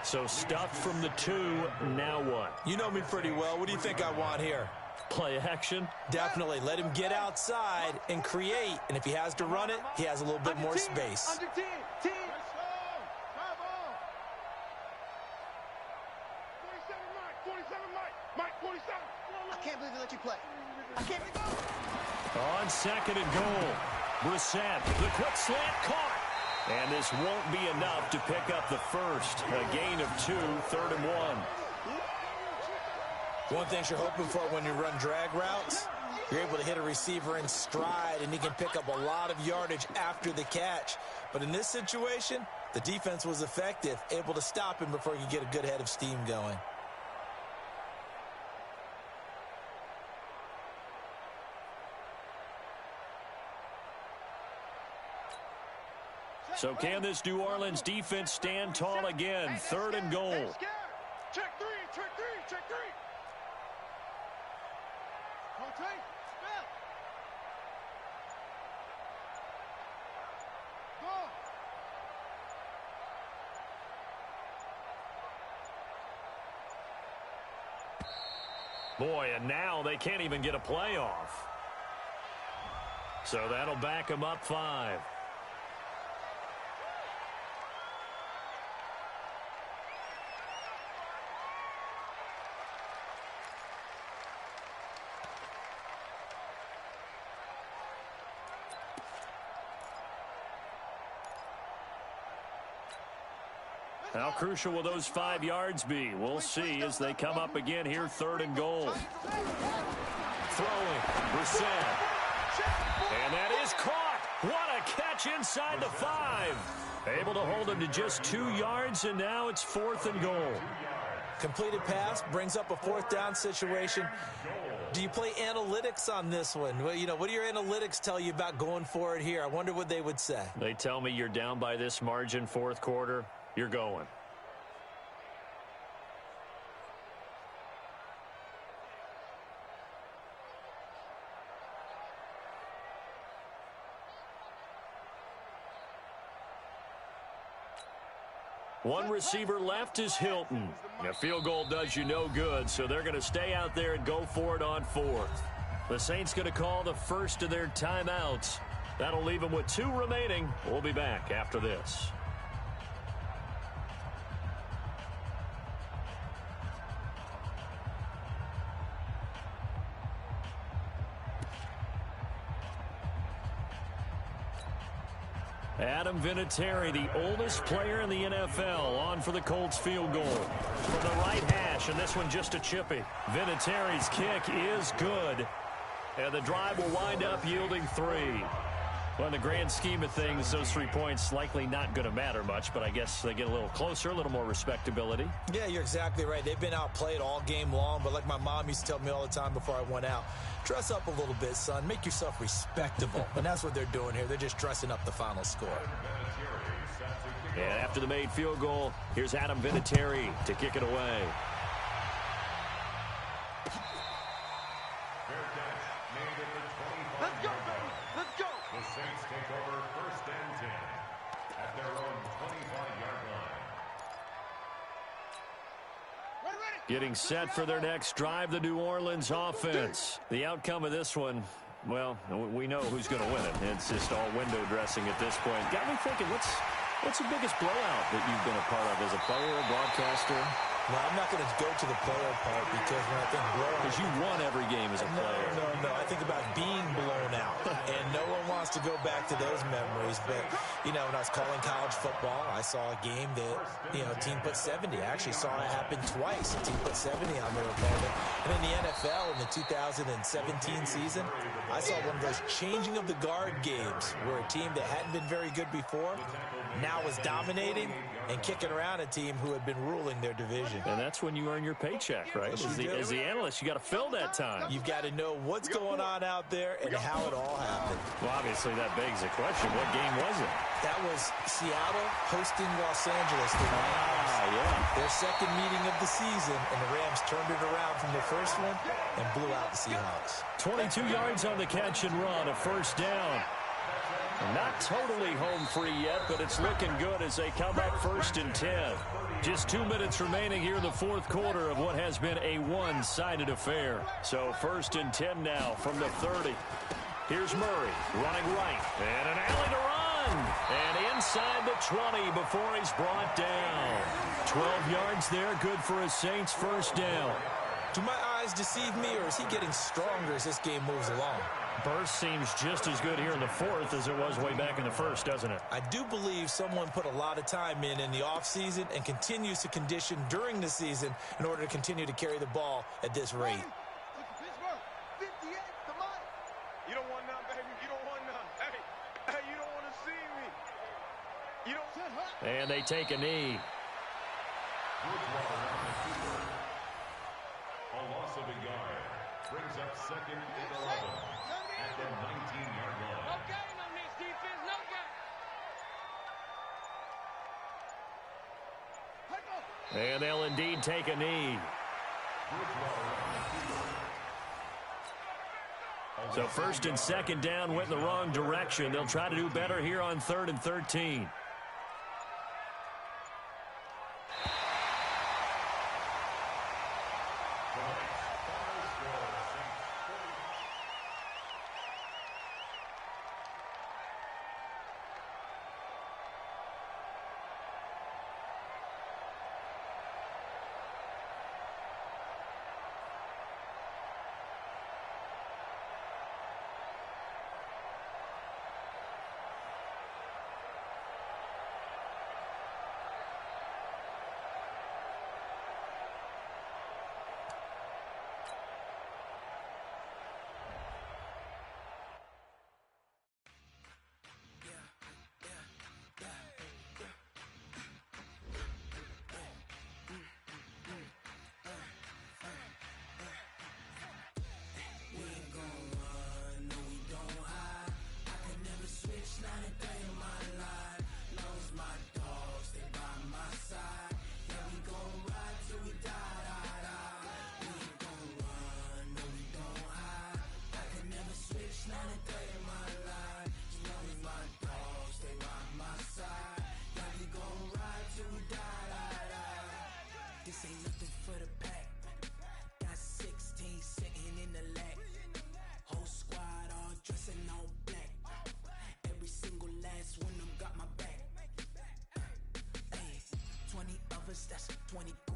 So stuffed from the 2, now what? You know me pretty well. What do you think I want here? Play action? Definitely. Let him get outside and create. And if he has to run it, he has a little bit more space. Under 10. 10. 47 Mike. 47. I can't believe they let you play. I can't believe it. On second and goal, Brissett, the quick slant caught. And this won't be enough to pick up the first. A gain of 2, third and 1. One thing you're hoping for when you run drag routes, you're able to hit a receiver in stride, and he can pick up a lot of yardage after the catch. But in this situation, the defense was effective, able to stop him before he could get a good head of steam going. So can this New Orleans defense stand tall again? Third and goal. Check 3. Rotate. Spell. Go. Boy, and now they can't even get a playoff. So that'll back them up 5. How crucial will those 5 yards be? We'll see as they come up again here, third and goal. Throwing, Brissett. And that is caught. What a catch inside the 5. Able to hold him to just 2 yards, and now it's fourth and goal. Completed pass brings up a fourth down situation. Do you play analytics on this one? Well, what do your analytics tell you about going for it here? I wonder what they would say. They tell me you're down by this margin, fourth quarter, you're going. One receiver left is Hilton. A field goal does you no good, so they're going to stay out there and go for it on fourth. The Saints going to call the first of their timeouts. That'll leave them with 2 remaining. We'll be back after this. Adam Vinatieri, the oldest player in the NFL, on for the Colts field goal. From the right hash, and this one just a chippy. Vinatieri's kick is good. And the drive will wind up yielding 3. Well, in the grand scheme of things, those 3 points likely not going to matter much, but I guess they get a little closer, a little more respectability. Yeah, you're exactly right. They've been outplayed all game long, but like my mom used to tell me all the time before I went out, dress up a little bit, son. Make yourself respectable. And that's what they're doing here. They're just dressing up the final score. And after the made field goal, here's Adam Vinatieri to kick it away. Let's go, baby. Let's go. The Saints take over first and 10 at their own 25-yard line. Getting set for their next drive, the New Orleans offense. The outcome of this one, well, we know who's going to win it. It's just all window dressing at this point. Got me thinking, what's the biggest blowout that you've been a part of as a player, a broadcaster? Well, I'm not going to go to the player part because when I think blowout... Because you won every game as a player. No. I think about being blown out. And no one wants to go back to those memories. But, when I was calling college football, I saw a game that, a team put 70. I actually saw it happen twice. A team put 70 on their opponent. And in the NFL, in the 2017 season, I saw one of those changing of the guard games where a team that hadn't been very good before now was dominating and kicking around a team who had been ruling their division. And that's when you earn your paycheck, right? As the analyst, you got to fill that time. You've got to know what's going on out there and how it all happened. Well, obviously, that begs the question, what game was it? That was Seattle hosting Los Angeles. Their second meeting of the season, and the Rams turned it around from the first one and blew out the Seahawks. 22 yards on the catch and run, a first down. Not totally home free yet, but it's looking good as they come up first and 10. Just 2 minutes remaining here in the fourth quarter of what has been a one-sided affair. So first and 10 now from the 30. Here's Murray running right, and an alley to run. And inside the 20 before he's brought down. 12 yards there, good for a Saints first down. Do my eyes deceive me, or is he getting stronger as this game moves along? Burst seems just as good here in the fourth as it was way back in the first, doesn't it? I do believe someone put a lot of time in the offseason and continues to condition during the season in order to continue to carry the ball at this rate. You don't want none, baby. You don't want none. Hey, you don't want to see me. You don't. And they take a knee. A loss of a yard brings up second and 11 at the 19-yard line. No game on this defense, no game. And they'll indeed take a knee. So first and second down went in the wrong direction. They'll try to do better here on 3rd and 13. 20